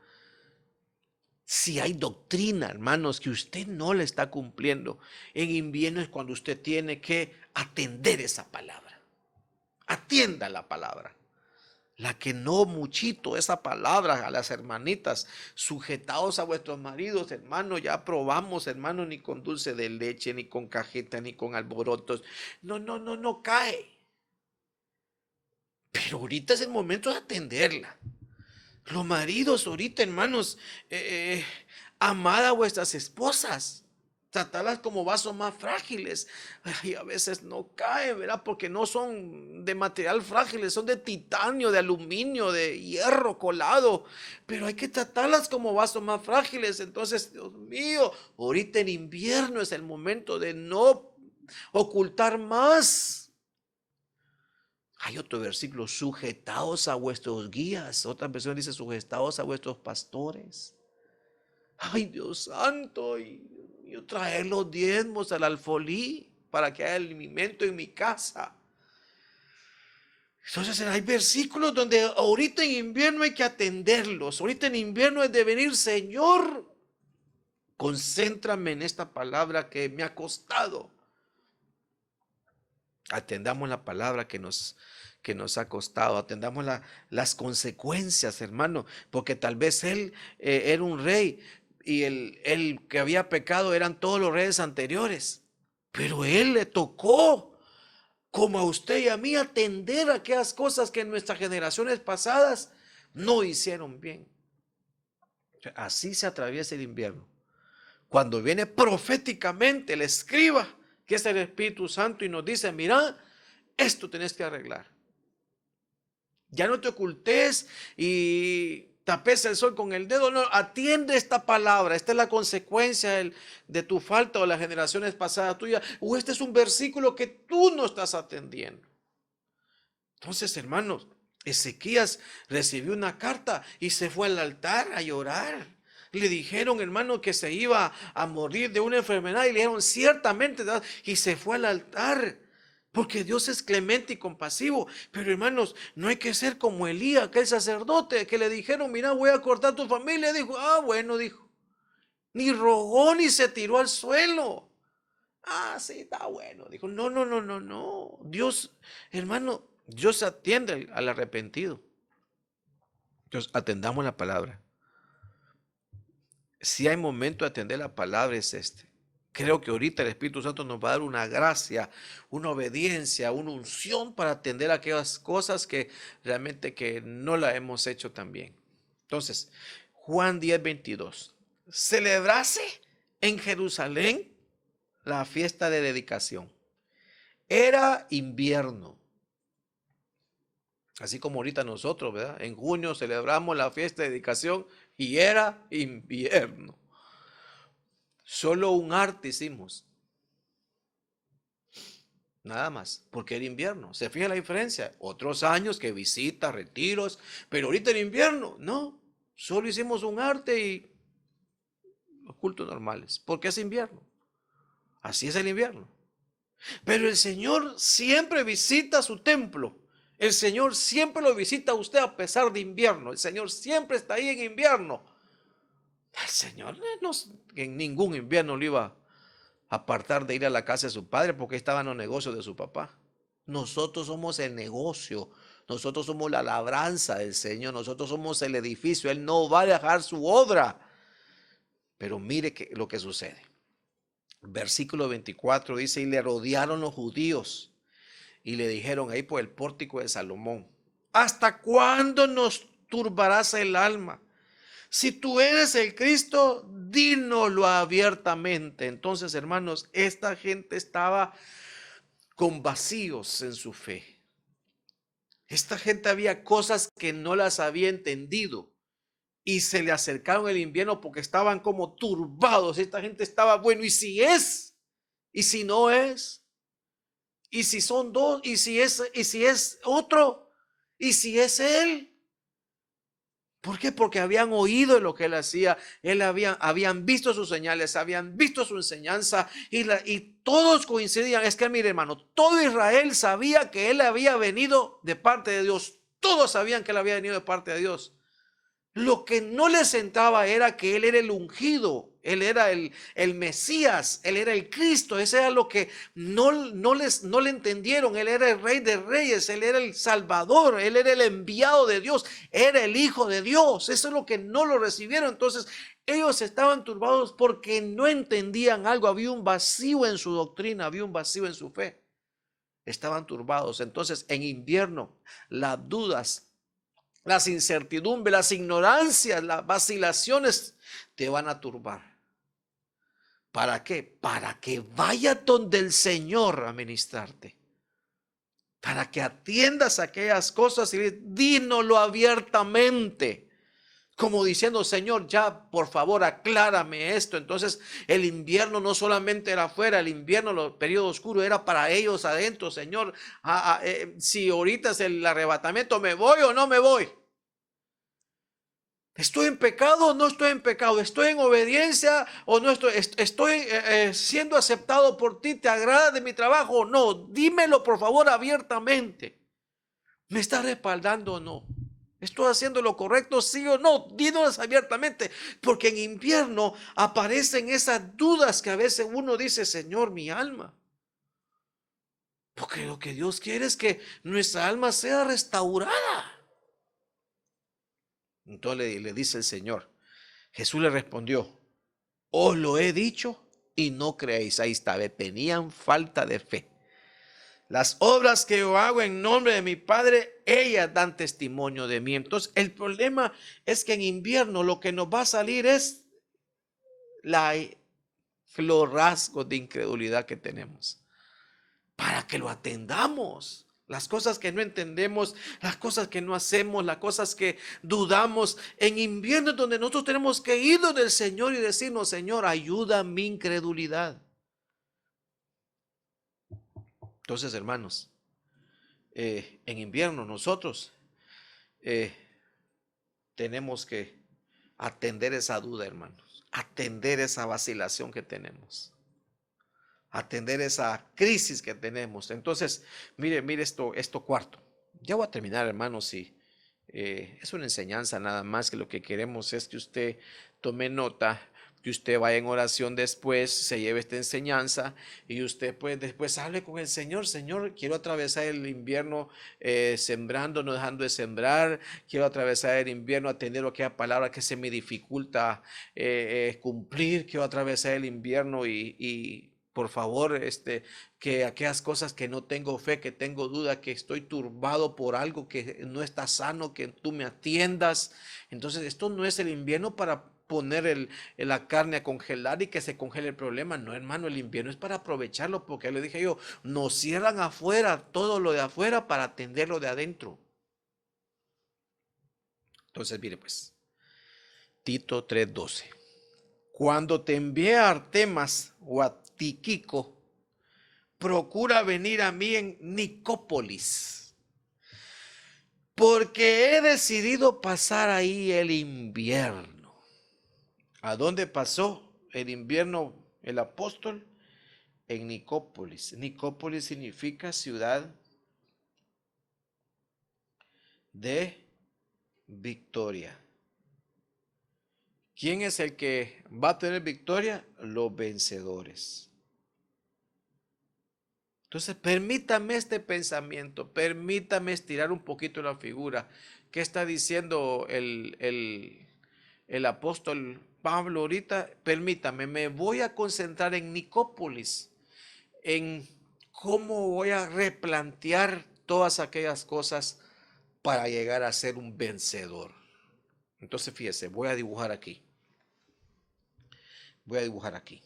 si hay doctrina, hermanos, que usted no le está cumpliendo, en invierno es cuando usted tiene que atender esa palabra. Atienda la palabra. La que no muchito, esa palabra a las hermanitas, sujetados a vuestros maridos, hermanos, ya probamos, hermanos, ni con dulce de leche, ni con cajeta, ni con alborotos. No cae. Pero ahorita es el momento de atenderla. Los maridos ahorita, hermanos, amad a vuestras esposas. Tratarlas como vasos más frágiles. Y a veces no caen, ¿verdad? Porque no son de material frágiles, son de titanio, de aluminio, de hierro colado. Pero hay que tratarlas como vasos más frágiles. Entonces, Dios mío, ahorita en invierno es el momento de no ocultar más. Hay otro versículo, sujetaos a vuestros guías. Otra versión dice, sujetaos a vuestros pastores. Ay, Dios santo, y yo traer los diezmos al alfolí para que haya alimento en mi casa. Entonces hay versículos donde ahorita en invierno hay que atenderlos. Ahorita en invierno es de venir, Señor, concéntrame en esta palabra que me ha costado. Atendamos la palabra que nos ha costado, atendamos las consecuencias, hermano, porque tal vez él era un rey y el que había pecado eran todos los reyes anteriores, pero él le tocó, como a usted y a mí, atender aquellas cosas que en nuestras generaciones pasadas no hicieron bien. Así se atraviesa el invierno. Cuando viene proféticamente el escriba, que es el Espíritu Santo, y nos dice, mira, esto tenés que arreglar. Ya no te ocultes y tapes el sol con el dedo. No, atiende esta palabra. Esta es la consecuencia de tu falta o las generaciones pasadas tuyas. O este es un versículo que tú no estás atendiendo. Entonces, hermanos, Ezequías recibió una carta y se fue al altar a llorar. Le dijeron, hermano, que se iba a morir de una enfermedad y le dijeron, ciertamente, ¿verdad? Y se fue al altar. Porque Dios es clemente y compasivo. Pero hermanos, no hay que ser como Elías, aquel sacerdote que le dijeron, mira, voy a cortar tu familia. Dijo, bueno, dijo. Ni rogó ni se tiró al suelo. Sí, está bueno. Dijo, no. Dios, hermano, Dios atiende al arrepentido. Entonces, atendamos la palabra. Si hay momento de atender la palabra es este. Creo que ahorita el Espíritu Santo nos va a dar una gracia, una obediencia, una unción para atender aquellas cosas que realmente que no la hemos hecho tan bien. Entonces, Juan 10:22. Celebrase en Jerusalén la fiesta de dedicación. Era invierno. Así como ahorita nosotros, ¿verdad? En junio celebramos la fiesta de dedicación y era invierno. Solo un arte hicimos. Nada más, porque era invierno. ¿Se fija la diferencia? Otros años que visitas, retiros, pero ahorita en invierno, no. Solo hicimos un arte y los cultos normales, porque es invierno. Así es el invierno. Pero el Señor siempre visita su templo El Señor siempre lo visita a usted a pesar de invierno. El Señor siempre está ahí en invierno. El Señor en ningún invierno lo iba a apartar de ir a la casa de su padre porque estaban los negocios de su papá. Nosotros somos el negocio. Nosotros somos la labranza del Señor. Nosotros somos el edificio. Él no va a dejar su obra. Pero mire lo que sucede. Versículo 24 dice, y le rodearon los judíos y le dijeron ahí por el pórtico de Salomón, ¿hasta cuándo nos turbarás el alma? Si tú eres el Cristo, dínoslo abiertamente. Entonces, hermanos, esta gente estaba con vacíos en su fe. Esta gente había cosas que no las había entendido. Y se le acercaron el invierno porque estaban como turbados. Esta gente estaba, bueno, ¿y si es? ¿Y si no es? ¿Y si son dos? ¿Y si es otro? ¿Y si es él? ¿Por qué? Porque habían oído lo que él hacía. Habían visto sus señales, habían visto su enseñanza y todos coincidían. Es que mire, hermano, todo Israel sabía que él había venido de parte de Dios. Todos sabían que él había venido de parte de Dios. Lo que no les entraba era que él era el ungido, él era el Mesías, él era el Cristo. Ese era lo que no le entendieron. Él era el Rey de Reyes, él era el Salvador, él era el enviado de Dios, era el Hijo de Dios. Eso es lo que no lo recibieron. Entonces ellos estaban turbados porque no entendían algo. Había un vacío en su doctrina, había un vacío en su fe. Estaban turbados. Entonces en invierno las dudas, las incertidumbres, las ignorancias, las vacilaciones te van a turbar. ¿Para qué? Para que vayas donde el Señor a ministrarte. Para que atiendas aquellas cosas y dínoslo abiertamente. Como diciendo, Señor, ya por favor aclárame esto. Entonces el invierno no solamente era afuera, el invierno, el periodo oscuro era para ellos adentro. Señor, si ahorita es el arrebatamiento, ¿me voy o no me voy? ¿Estoy en pecado o no estoy en pecado? ¿Estoy en obediencia o no estoy? ¿Estoy siendo aceptado por ti? ¿Te agrada de mi trabajo o no? Dímelo por favor abiertamente. ¿Me está respaldando o no? ¿Estoy haciendo lo correcto, sí o no? Dínos abiertamente, porque en invierno aparecen esas dudas que a veces uno dice, Señor, mi alma. Porque lo que Dios quiere es que nuestra alma sea restaurada. Entonces le dice el Señor. Jesús le respondió, os lo he dicho y no creéis. Ahí está, tenían falta de fe. Las obras que yo hago en nombre de mi Padre, ellas dan testimonio de mí. Entonces, el problema es que en invierno lo que nos va a salir es los rasgos de incredulidad que tenemos. Para que lo atendamos. Las cosas que no entendemos, las cosas que no hacemos, las cosas que dudamos. En invierno es donde nosotros tenemos que ir donde el Señor y decirnos, Señor, ayuda a mi incredulidad. Entonces, hermanos, en invierno nosotros tenemos que atender esa duda, hermanos. Atender esa vacilación que tenemos. Atender esa crisis que tenemos. Entonces, mire esto cuarto. Ya voy a terminar, hermanos, y es una enseñanza nada más, que lo que queremos es que usted tome nota, que usted vaya en oración después, se lleve esta enseñanza y usted pues después hable con el Señor. Señor, quiero atravesar el invierno sembrando, no dejando de sembrar. Quiero atravesar el invierno atendiendo aquella palabra que se me dificulta cumplir. Quiero atravesar el invierno y por favor, que aquellas cosas que no tengo fe, que tengo duda, que estoy turbado por algo que no está sano, que tú me atiendas. Entonces, esto no es el invierno para poner la carne a congelar y que se congele el problema. No, hermano, el invierno es para aprovecharlo, porque le dije yo, nos cierran afuera, todo lo de afuera para atender lo de adentro. Entonces, mire pues, Tito 3:12. Cuando te envié a Artemas o a Tiquico, procura venir a mí en Nicópolis, porque he decidido pasar ahí el invierno. ¿A dónde pasó el invierno el apóstol? En Nicópolis. Nicópolis significa ciudad de victoria. ¿Quién es el que va a tener victoria? Los vencedores. Entonces, permítame este pensamiento, permítame estirar un poquito la figura. ¿Qué está diciendo el apóstol Pablo ahorita? Permítame, me voy a concentrar en Nicópolis, en cómo voy a replantear todas aquellas cosas para llegar a ser un vencedor. Entonces, fíjese, voy a dibujar aquí. Voy a dibujar aquí.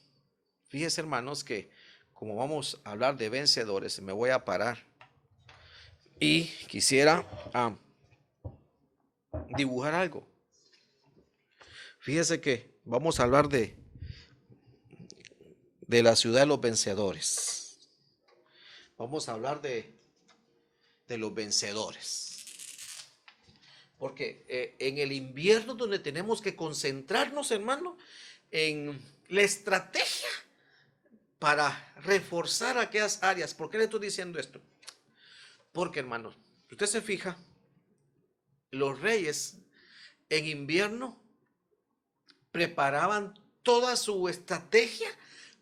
Fíjese, hermanos, que como vamos a hablar de vencedores, me voy a parar y quisiera dibujar algo. Fíjese que vamos a hablar de la ciudad de los vencedores. Vamos a hablar de los vencedores. Porque en el invierno donde tenemos que concentrarnos, hermano, en la estrategia para reforzar aquellas áreas. ¿Por qué le estoy diciendo esto? Porque, hermano, si usted se fija, los reyes en invierno preparaban toda su estrategia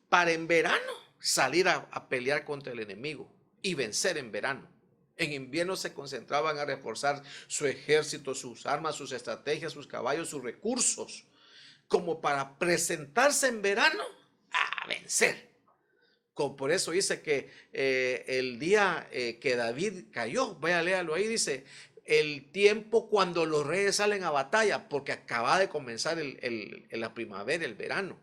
para en verano salir a pelear contra el enemigo y vencer en verano. En invierno se concentraban a reforzar su ejército, sus armas, sus estrategias, sus caballos, sus recursos, como para presentarse en verano a vencer. Por eso dice que el día que David cayó, vaya, léalo ahí, dice, el tiempo cuando los reyes salen a batalla, porque acaba de comenzar la primavera, el verano,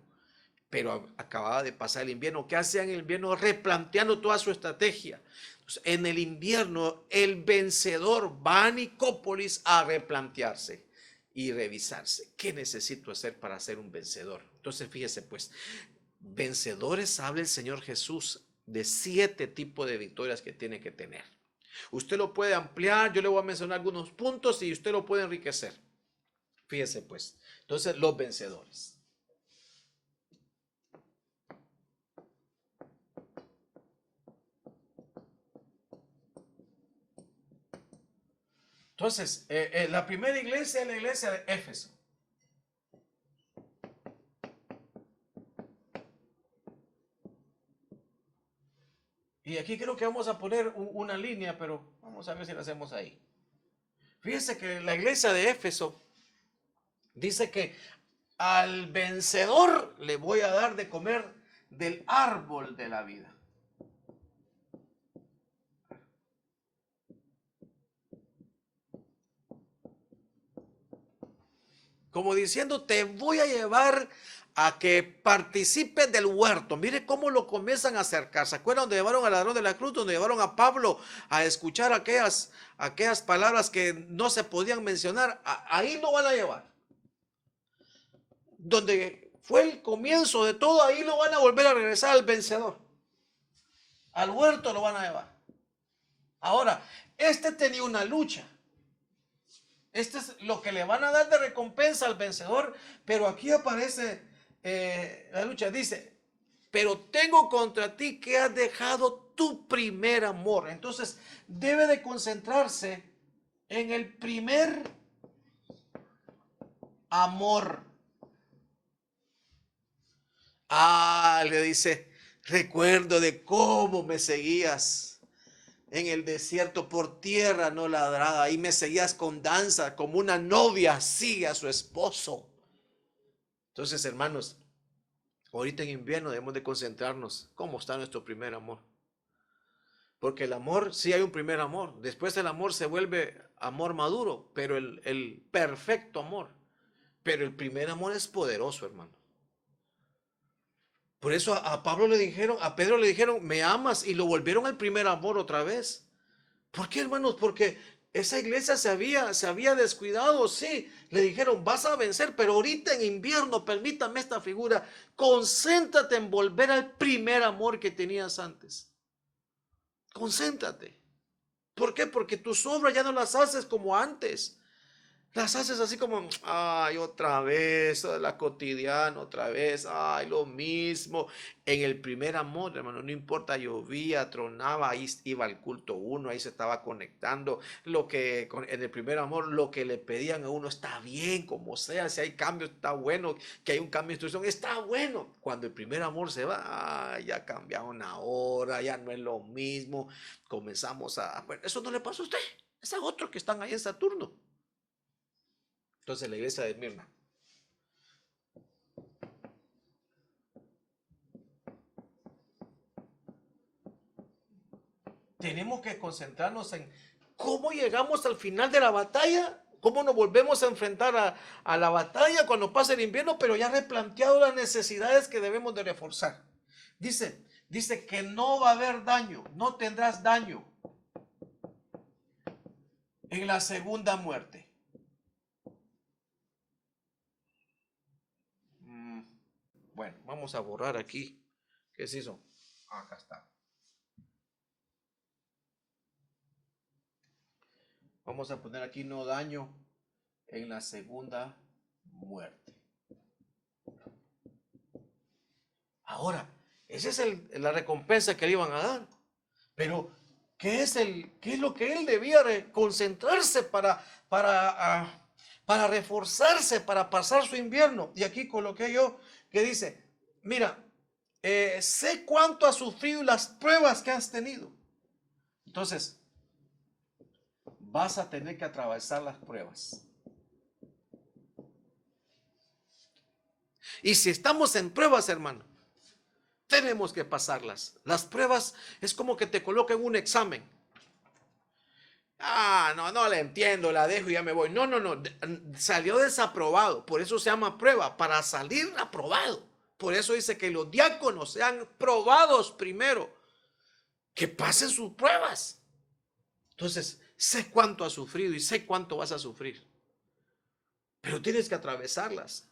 pero acababa de pasar el invierno. ¿Qué hacían en el invierno? Replanteando toda su estrategia. Entonces, en el invierno, el vencedor va a Nicópolis a replantearse y revisarse. ¿Qué necesito hacer para ser un vencedor? Entonces, fíjese pues, vencedores habla el Señor Jesús de 7 tipos de victorias que tiene que tener. Usted lo puede ampliar, yo le voy a mencionar algunos puntos y usted lo puede enriquecer. Fíjese pues, entonces los vencedores. Entonces, la primera iglesia es la iglesia de Éfeso. Y aquí creo que vamos a poner una línea, pero vamos a ver si la hacemos ahí. Fíjese que la iglesia de Éfeso dice que al vencedor le voy a dar de comer del árbol de la vida. Como diciendo, te voy a llevar a que participes del huerto. Mire cómo lo comienzan a acercar. ¿Se acuerdan donde llevaron al ladrón de la cruz? Donde llevaron a Pablo a escuchar aquellas palabras que no se podían mencionar. Ahí lo van a llevar. Donde fue el comienzo de todo, ahí lo van a volver a regresar al vencedor. Al huerto lo van a llevar. Ahora, este tenía una lucha. Este es lo que le van a dar de recompensa al vencedor. Pero aquí aparece la lucha. Dice, pero tengo contra ti que has dejado tu primer amor. Entonces, debe de concentrarse en el primer amor. Le dice, recuerdo de cómo me seguías en el desierto por tierra no ladrada, y me seguías con danza como una novia sigue a su esposo. Entonces, hermanos, ahorita en invierno debemos de concentrarnos cómo está nuestro primer amor. Porque el amor, sí hay un primer amor, después el amor se vuelve amor maduro, pero el perfecto amor. Pero el primer amor es poderoso, hermano. Por eso a Pablo le dijeron, a Pedro le dijeron, me amas, y lo volvieron al primer amor otra vez. ¿Por qué, hermanos? Porque esa iglesia se había descuidado, sí. Le dijeron, vas a vencer, pero ahorita en invierno, permítame esta figura, concéntrate en volver al primer amor que tenías antes. Concéntrate. ¿Por qué? Porque tus obras ya no las haces como antes. Las haces así como, ay, otra vez, la cotidiana, otra vez, ay, lo mismo. En el primer amor, hermano, no importa, llovía, tronaba, ahí iba al culto uno, ahí se estaba conectando. En el primer amor, lo que le pedían a uno está bien, como sea, si hay cambios, está bueno, que hay un cambio de instrucción, está bueno. Cuando el primer amor se va, ay, ya cambiaron ahora, ya no es lo mismo. Comenzamos bueno, eso no le pasó a usted, es a otros que están ahí en Saturno. Entonces la iglesia de Mirna, tenemos que concentrarnos en cómo llegamos al final de la batalla, cómo nos volvemos a enfrentar a la batalla cuando pase el invierno, pero ya replanteado las necesidades que debemos de reforzar. Dice que no va a haber daño, no tendrás daño en la segunda muerte. Bueno, vamos a borrar aquí. ¿Qué se hizo? Acá está. Vamos a poner aquí no daño en la segunda muerte. Ahora, esa es la recompensa que le iban a dar. Pero, ¿qué es lo que él debía concentrarse para reforzarse, para pasar su invierno? Y aquí coloqué yo que dice, mira, sé cuánto has sufrido las pruebas que has tenido. Entonces, vas a tener que atravesar las pruebas. Y si estamos en pruebas, hermano, tenemos que pasarlas. Las pruebas es como que te coloquen un examen. No la entiendo, la dejo y ya me voy. No. Salió desaprobado. Por eso se llama prueba, para salir aprobado. Por eso dice que los diáconos sean probados primero. Que pasen sus pruebas. Entonces, sé cuánto has sufrido y sé cuánto vas a sufrir. Pero tienes que atravesarlas.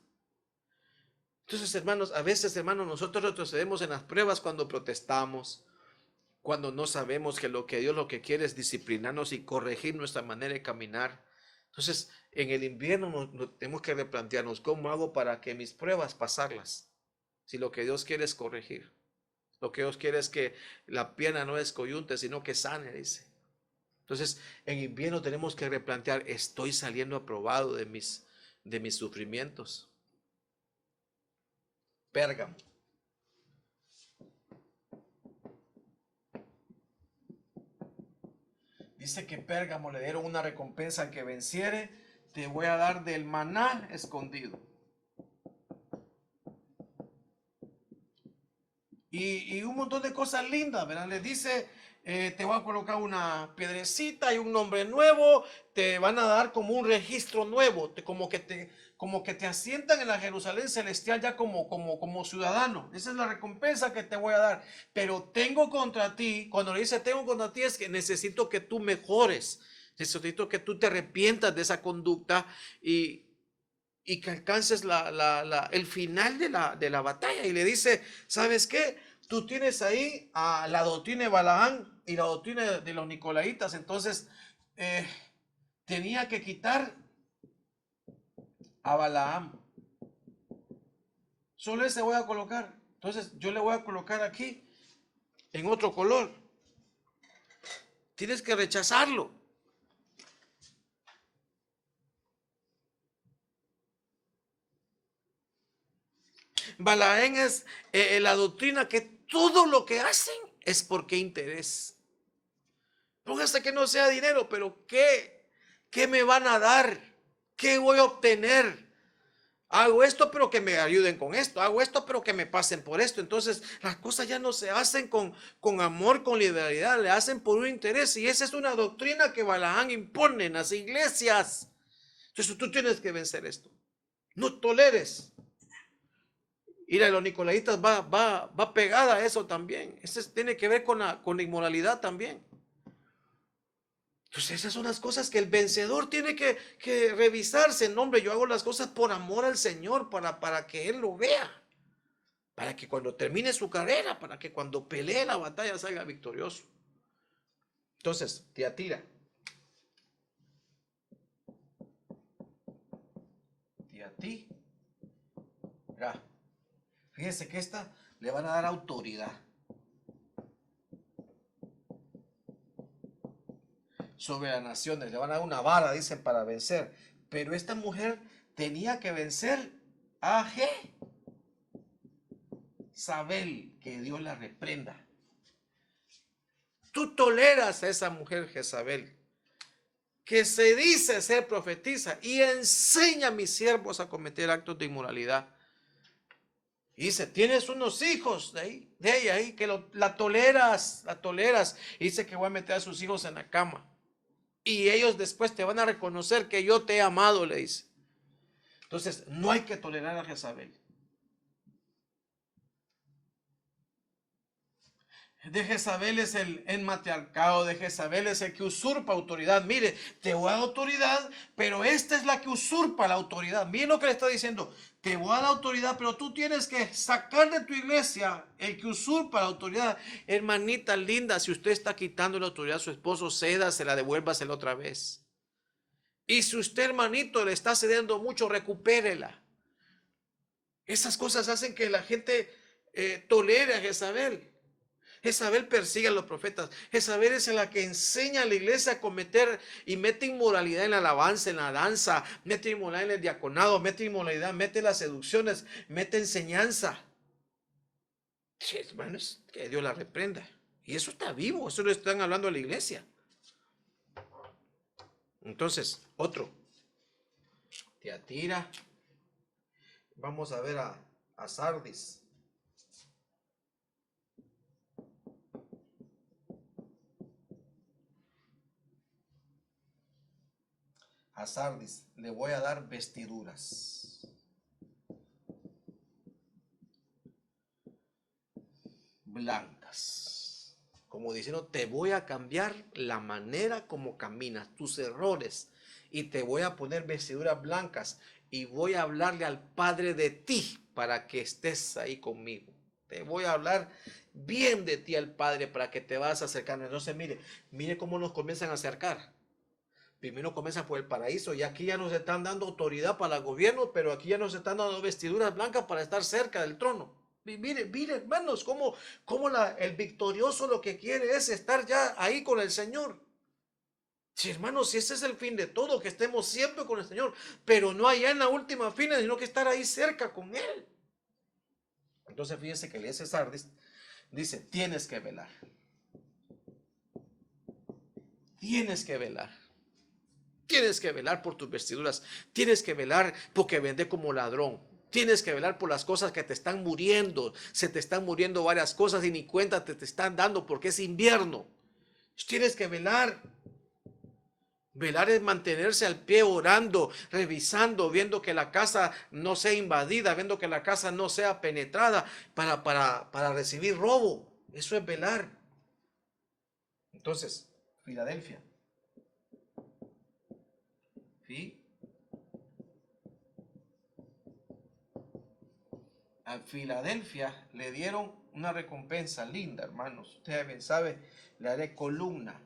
Entonces, hermanos, a veces, hermanos, nosotros retrocedemos en las pruebas cuando protestamos, cuando no sabemos que Dios lo que quiere es disciplinarnos y corregir nuestra manera de caminar. Entonces, en el invierno nos tenemos que replantearnos cómo hago para que mis pruebas pasarlas. Si lo que Dios quiere es corregir, lo que Dios quiere es que la pierna no descoyunte, sino que sane, dice. Entonces, en invierno tenemos que replantear, estoy saliendo aprobado de mis sufrimientos. Pérgamo. Dice que Pérgamo le dieron una recompensa al que venciere. Te voy a dar del maná escondido. Y un montón de cosas lindas, ¿verdad? Les dice, te voy a colocar una piedrecita y un nombre nuevo. Te van a dar como un registro nuevo. Como que te asientan en la Jerusalén celestial ya como ciudadano. Esa es la recompensa que te voy a dar. Pero tengo contra ti, cuando le dice tengo contra ti, es que necesito que tú mejores. Necesito que tú te arrepientas de esa conducta y que alcances el final de la batalla. Y le dice, ¿sabes qué? Tú tienes ahí a la doctrina de Balaán y la doctrina de los Nicolaitas. Entonces, tenía que quitar a Balaam. Solo ese voy a colocar. Entonces, yo le voy a colocar aquí en otro color. Tienes que rechazarlo. Balaán es la doctrina que todo lo que hacen es porque interés. Póngase que no sea dinero, pero ¿qué me van a dar? ¿Qué voy a obtener? Hago esto, pero que me ayuden con esto. Hago esto, pero que me pasen por esto. Entonces, las cosas ya no se hacen con amor, con liberalidad. Le hacen por un interés. Y esa es una doctrina que Balaán impone en las iglesias. Entonces, tú tienes que vencer esto. No toleres. Y a los nicolaitas va pegada a eso también. Eso tiene que ver con la inmoralidad también. Entonces esas son las cosas que el vencedor tiene que revisarse. No, hombre, yo hago las cosas por amor al Señor, para que Él lo vea. Para que cuando termine su carrera, para que cuando pelee la batalla salga victorioso. Entonces, Tiatira. ti. Mira, fíjense que esta le van a dar autoridad sobre las naciones, le van a dar una vara, dicen, para vencer. Pero esta mujer tenía que vencer a Jezabel, que Dios la reprenda. Tú toleras a esa mujer Jezabel, que se dice ser profetiza y enseña a mis siervos a cometer actos de inmoralidad. Y dice, tienes unos hijos de ella ahí, que la toleras. Y dice que voy a meter a sus hijos en la cama. Y ellos después te van a reconocer que yo te he amado, le dice. Entonces, no hay que tolerar a Jezabel. De Jezabel es el matriarcado, de Jezabel es el que usurpa autoridad. Mire, te voy a dar autoridad, pero esta es la que usurpa la autoridad. Mire lo que le está diciendo. Te voy a dar autoridad, pero tú tienes que sacar de tu iglesia el que usurpa la autoridad. Hermanita linda, si usted está quitando la autoridad a su esposo, cédasela, devuélvasela otra vez. Y si usted, hermanito, le está cediendo mucho, recupérela. Esas cosas hacen que la gente tolere a Jezabel. Jezabel persigue a los profetas. Jezabel es la que enseña a la iglesia a cometer y mete inmoralidad en la alabanza, en la danza, mete inmoralidad en el diaconado, mete inmoralidad, mete las seducciones, mete enseñanza. Sí, hermanos, que Dios la reprenda. Y eso está vivo, eso lo están hablando a la iglesia. Entonces, otro. Tiatira. Vamos a ver a Sardis. A Sardis le voy a dar vestiduras blancas, como diciendo, te voy a cambiar la manera como caminas, tus errores, y te voy a poner vestiduras blancas, y voy a hablarle al Padre de ti para que estés ahí conmigo. Te voy a hablar bien de ti al Padre para que te vas acercando. Entonces mire cómo nos comienzan a acercar. Primero comienza por el paraíso y aquí ya nos están dando autoridad para el gobierno, pero aquí ya nos están dando vestiduras blancas para estar cerca del trono. Mire, hermanos, cómo el victorioso lo que quiere es estar ya ahí con el Señor. Sí, hermanos, si ese es el fin de todo, que estemos siempre con el Señor, pero no allá en la última fila, sino que estar ahí cerca con Él. Entonces fíjense que lee Sardis, dice, tienes que velar. Tienes que velar. Tienes que velar por tus vestiduras. Tienes que velar porque vende como ladrón. Tienes que velar por las cosas que te están muriendo. Se te están muriendo varias cosas y ni cuenta te están dando porque es invierno. Tienes que velar. Velar es mantenerse al pie orando, revisando, viendo que la casa no sea invadida, viendo que la casa no sea penetrada para recibir robo. Eso es velar. Entonces, Filadelfia. ¿Sí? A Filadelfia le dieron una recompensa linda, hermanos. Ustedes bien saben, le haré columna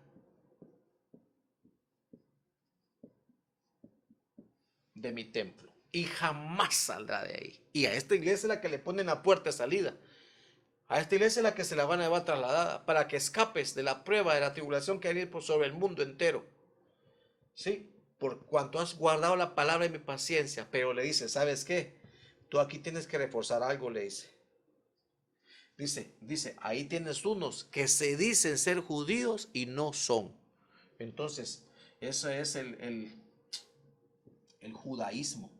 de mi templo y jamás saldrá de ahí. Y a esta iglesia es la que le ponen la puerta de salida. A esta iglesia es la que se la van a llevar trasladada para que escapes de la prueba, de la tribulación que hay ir por sobre el mundo entero. ¿Sí? Por cuanto has guardado la palabra de mi paciencia. Pero le dice, ¿sabes qué? Tú aquí tienes que reforzar algo, le dice. Dice, ahí tienes unos que se dicen ser judíos y no son. Entonces, eso es el judaísmo.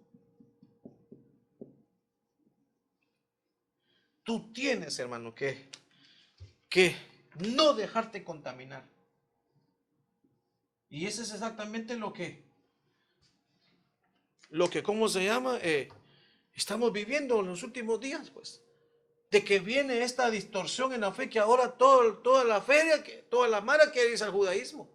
Tú tienes, hermano, que no dejarte contaminar. Y eso es exactamente lo que, ¿cómo se llama? Estamos viviendo en los últimos días, pues. De que viene esta distorsión en la fe, que ahora toda la feria, toda la mara quiere irse al judaísmo.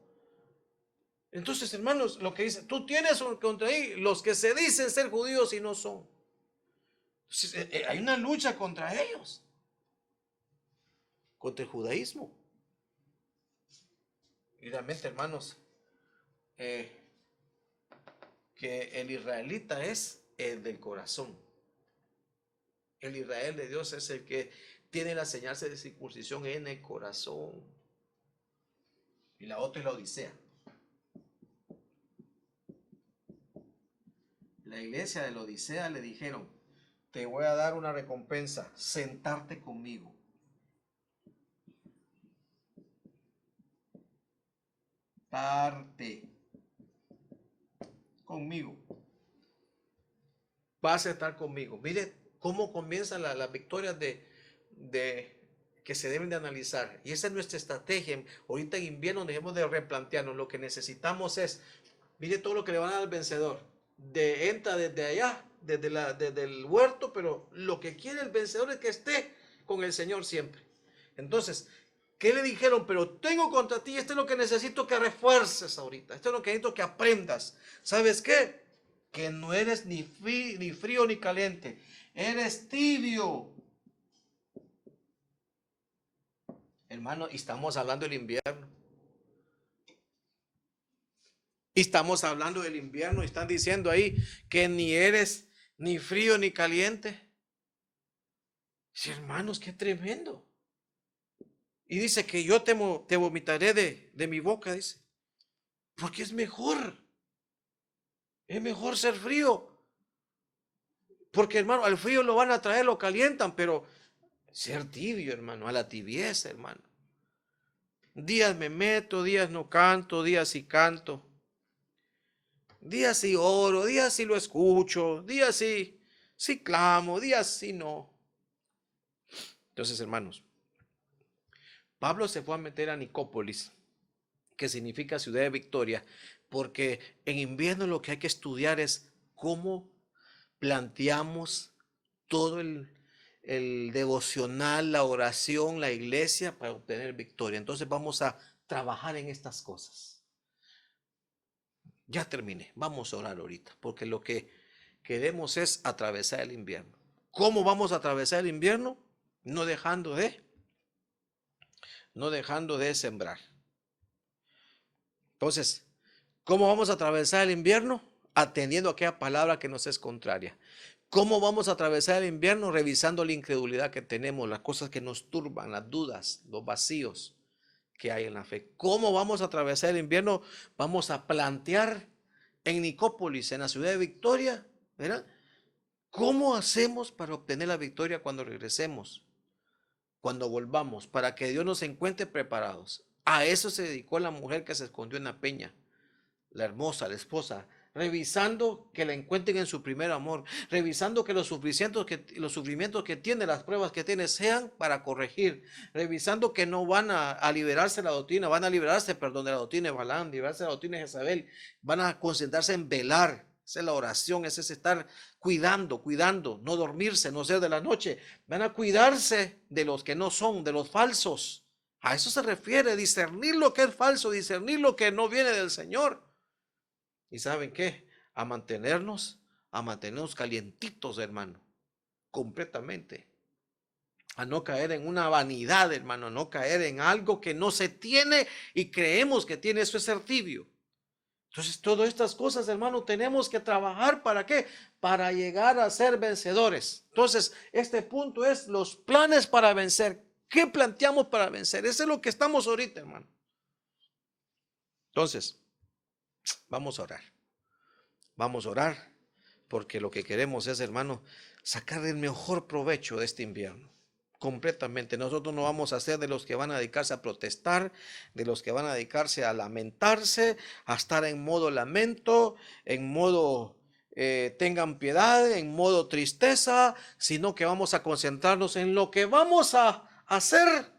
Entonces, hermanos, lo que dice, tú tienes contra ahí los que se dicen ser judíos y no son. Entonces, hay una lucha contra ellos, contra el judaísmo. Y realmente, hermanos, que el israelita es el del corazón. El Israel de Dios es el que tiene la señal de circuncisión en el corazón. Y la otra es la Odisea. La iglesia de la Odisea le dijeron: te voy a dar una recompensa, sentarte conmigo. Sentarte conmigo. Vas a estar conmigo. Mire cómo comienzan las victorias que se deben de analizar. Y esa es nuestra estrategia. Ahorita en invierno debemos de replantearnos. Lo que necesitamos es, mire todo lo que le van a dar al vencedor. Entra desde allá, desde el huerto, pero lo que quiere el vencedor es que esté con el Señor siempre. Entonces, ¿qué le dijeron? Pero tengo contra ti, esto es lo que necesito que refuerces ahorita. Esto es lo que necesito que aprendas. ¿Sabes qué? Que no eres ni frío ni caliente. Eres tibio. Hermano, y estamos hablando del invierno. Y estamos hablando del invierno. Y están diciendo ahí que ni eres ni frío ni caliente. Sí, hermanos, qué tremendo. Y dice que yo te vomitaré de mi boca, dice. Porque es mejor. Es mejor ser frío. Porque, hermano, al frío lo van a traer, lo calientan, pero ser tibio, hermano, a la tibieza, hermano. Días me meto, días no canto, días sí canto. Días sí oro, días sí lo escucho, días sí clamo, días sí no. Entonces, hermanos, Pablo se fue a meter a Nicópolis, que significa ciudad de victoria, porque en invierno lo que hay que estudiar es cómo planteamos todo el devocional, la oración, la iglesia para obtener victoria. Entonces vamos a trabajar en estas cosas. Ya terminé, vamos a orar ahorita, porque lo que queremos es atravesar el invierno. ¿Cómo vamos a atravesar el invierno? No dejando de sembrar. Entonces, ¿cómo vamos a atravesar el invierno? Atendiendo a aquella palabra que nos es contraria. ¿Cómo vamos a atravesar el invierno? Revisando la incredulidad que tenemos, las cosas que nos turban, las dudas, los vacíos que hay en la fe. ¿Cómo vamos a atravesar el invierno? Vamos a plantear en Nicópolis, en la ciudad de Victoria, ¿verdad? ¿Cómo hacemos para obtener la victoria cuando regresemos? Cuando volvamos, para que Dios nos encuentre preparados. A eso se dedicó la mujer que se escondió en la peña, la hermosa, la esposa, revisando que la encuentren en su primer amor, revisando que los sufrimientos que tiene, las pruebas que tiene, sean para corregir, revisando que no van a liberarse de la doctrina, van a liberarse, perdón, de la doctrina de Balaam, liberarse de la doctrina de Jezabel, van a concentrarse en velar. Esa es la oración, ese es estar cuidando, no dormirse, no ser de la noche. Van a cuidarse de los que no son, de los falsos. A eso se refiere, discernir lo que es falso, discernir lo que no viene del Señor. ¿Y saben qué? A mantenernos calientitos, hermano, completamente. A no caer en una vanidad, hermano, a no caer en algo que no se tiene y creemos que tiene. Eso es ser tibio. Entonces, todas estas cosas, hermano, tenemos que trabajar. ¿Para qué? Para llegar a ser vencedores. Entonces, este punto es los planes para vencer. ¿Qué planteamos para vencer? Eso es lo que estamos ahorita, hermano. Entonces, vamos a orar. Vamos a orar, porque lo que queremos es, hermano, sacar el mejor provecho de este invierno. Completamente. Nosotros no vamos a ser de los que van a dedicarse a protestar, de los que van a dedicarse a lamentarse, a estar en modo lamento, en modo tengan piedad, en modo tristeza, sino que vamos a concentrarnos en lo que vamos a hacer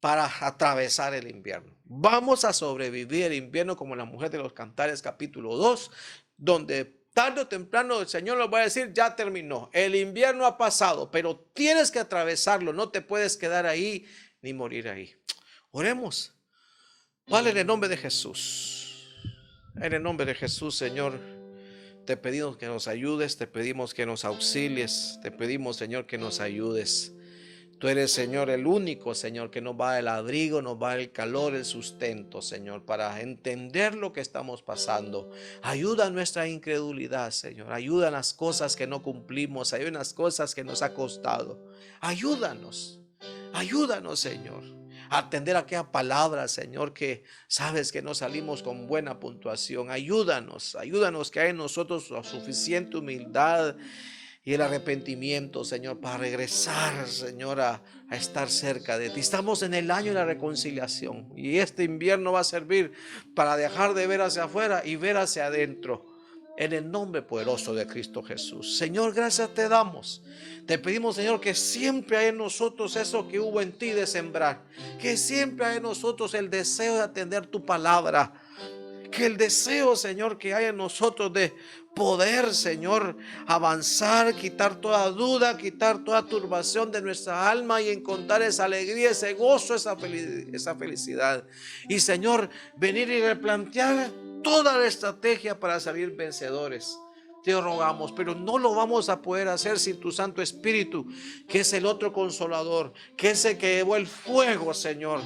para atravesar el invierno. Vamos a sobrevivir el invierno como la mujer de los Cantares capítulo 2, donde tarde o temprano el Señor nos va a decir: ya terminó, el invierno ha pasado, pero tienes que atravesarlo, no te puedes quedar ahí ni morir ahí. Oremos. Padre, en el nombre de Jesús, en el nombre de Jesús, Señor, te pedimos que nos ayudes, te pedimos que nos auxilies, te pedimos, Señor, que nos ayudes. Tú eres, Señor, el único, Señor, que nos va el abrigo, nos va el calor, el sustento, Señor, para entender lo que estamos pasando. Ayuda a nuestra incredulidad, Señor. Ayuda en las cosas que no cumplimos. Ayuda en las cosas que nos ha costado. Ayúdanos. Ayúdanos, Señor, a atender aquella palabra, Señor, que sabes que no salimos con buena puntuación. Ayúdanos que hay en nosotros la suficiente humildad y el arrepentimiento, Señor, para regresar, Señor, a estar cerca de ti. Estamos en el año de la reconciliación y este invierno va a servir para dejar de ver hacia afuera y ver hacia adentro. En el nombre poderoso de Cristo Jesús. Señor, gracias te damos. Te pedimos, Señor, que siempre hay en nosotros eso que hubo en ti de sembrar. Que siempre hay en nosotros el deseo de atender tu palabra. Que el deseo, Señor, que hay en nosotros de poder, Señor, avanzar, quitar toda duda, quitar toda turbación de nuestra alma y encontrar esa alegría, ese gozo, esa felicidad. Y, Señor, venir y replantear toda la estrategia para salir vencedores. Te rogamos, pero no lo vamos a poder hacer sin tu Santo Espíritu, que es el otro consolador, que es el que llevó el fuego, Señor,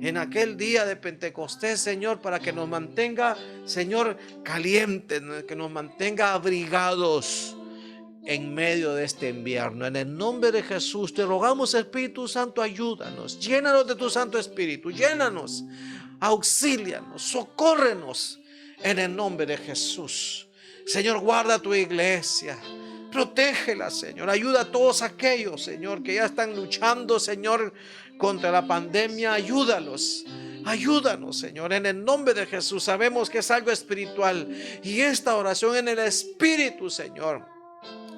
en aquel día de Pentecostés, Señor, para que nos mantenga, Señor, calientes, que nos mantenga abrigados en medio de este invierno. En el nombre de Jesús te rogamos, Espíritu Santo, ayúdanos, llénanos de tu Santo Espíritu, llénanos, auxílianos, socórrenos en el nombre de Jesús. Señor, guarda tu iglesia, protégela, Señor. Ayuda a todos aquellos, Señor, que ya están luchando, Señor, contra la pandemia. Ayúdalos. Ayúdanos, Señor, en el nombre de Jesús. Sabemos que es algo espiritual y esta oración en el Espíritu, Señor,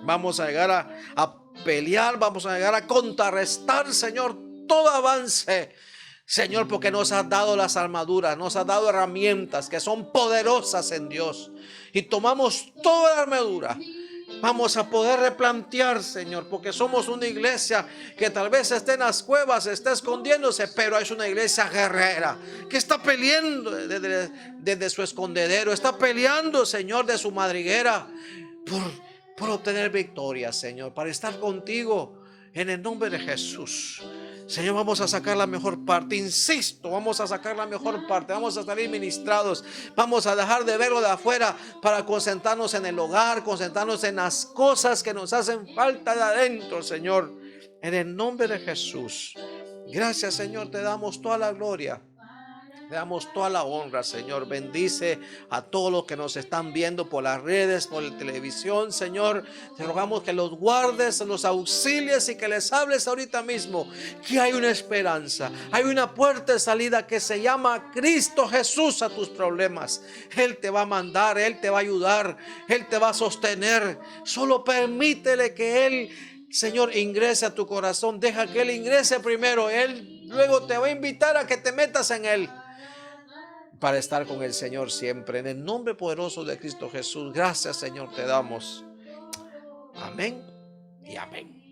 vamos a llegar a pelear, vamos a llegar a contrarrestar, Señor, todo avance, Señor, porque nos has dado las armaduras, nos has dado herramientas que son poderosas en Dios. Y tomamos toda la armadura. Vamos a poder replantear, Señor, porque somos una iglesia que tal vez esté en las cuevas, esté escondiéndose, pero es una iglesia guerrera que está peleando desde su escondedero, está peleando, Señor, de su madriguera por obtener victoria, Señor, para estar contigo en el nombre de Jesús. Señor, vamos a sacar la mejor parte, insisto, vamos a sacar la mejor parte, vamos a salir ministrados, vamos a dejar de verlo de afuera para concentrarnos en el hogar, concentrarnos en las cosas que nos hacen falta de adentro, Señor, en el nombre de Jesús. Gracias, Señor, te damos toda la gloria. Le damos toda la honra, Señor. Bendice a todos los que nos están viendo por las redes, por la televisión, Señor. Te rogamos que los guardes, los auxilies y que les hables ahorita mismo que hay una esperanza, hay una puerta de salida que se llama Cristo Jesús a tus problemas. Él te va a mandar, Él te va a ayudar, Él te va a sostener. Solo permítele que Él, Señor, ingrese a tu corazón. Deja que Él ingrese primero. Él luego te va a invitar a que te metas en Él para estar con el Señor siempre. En el nombre poderoso de Cristo Jesús, gracias, Señor, te damos. Amén y amén.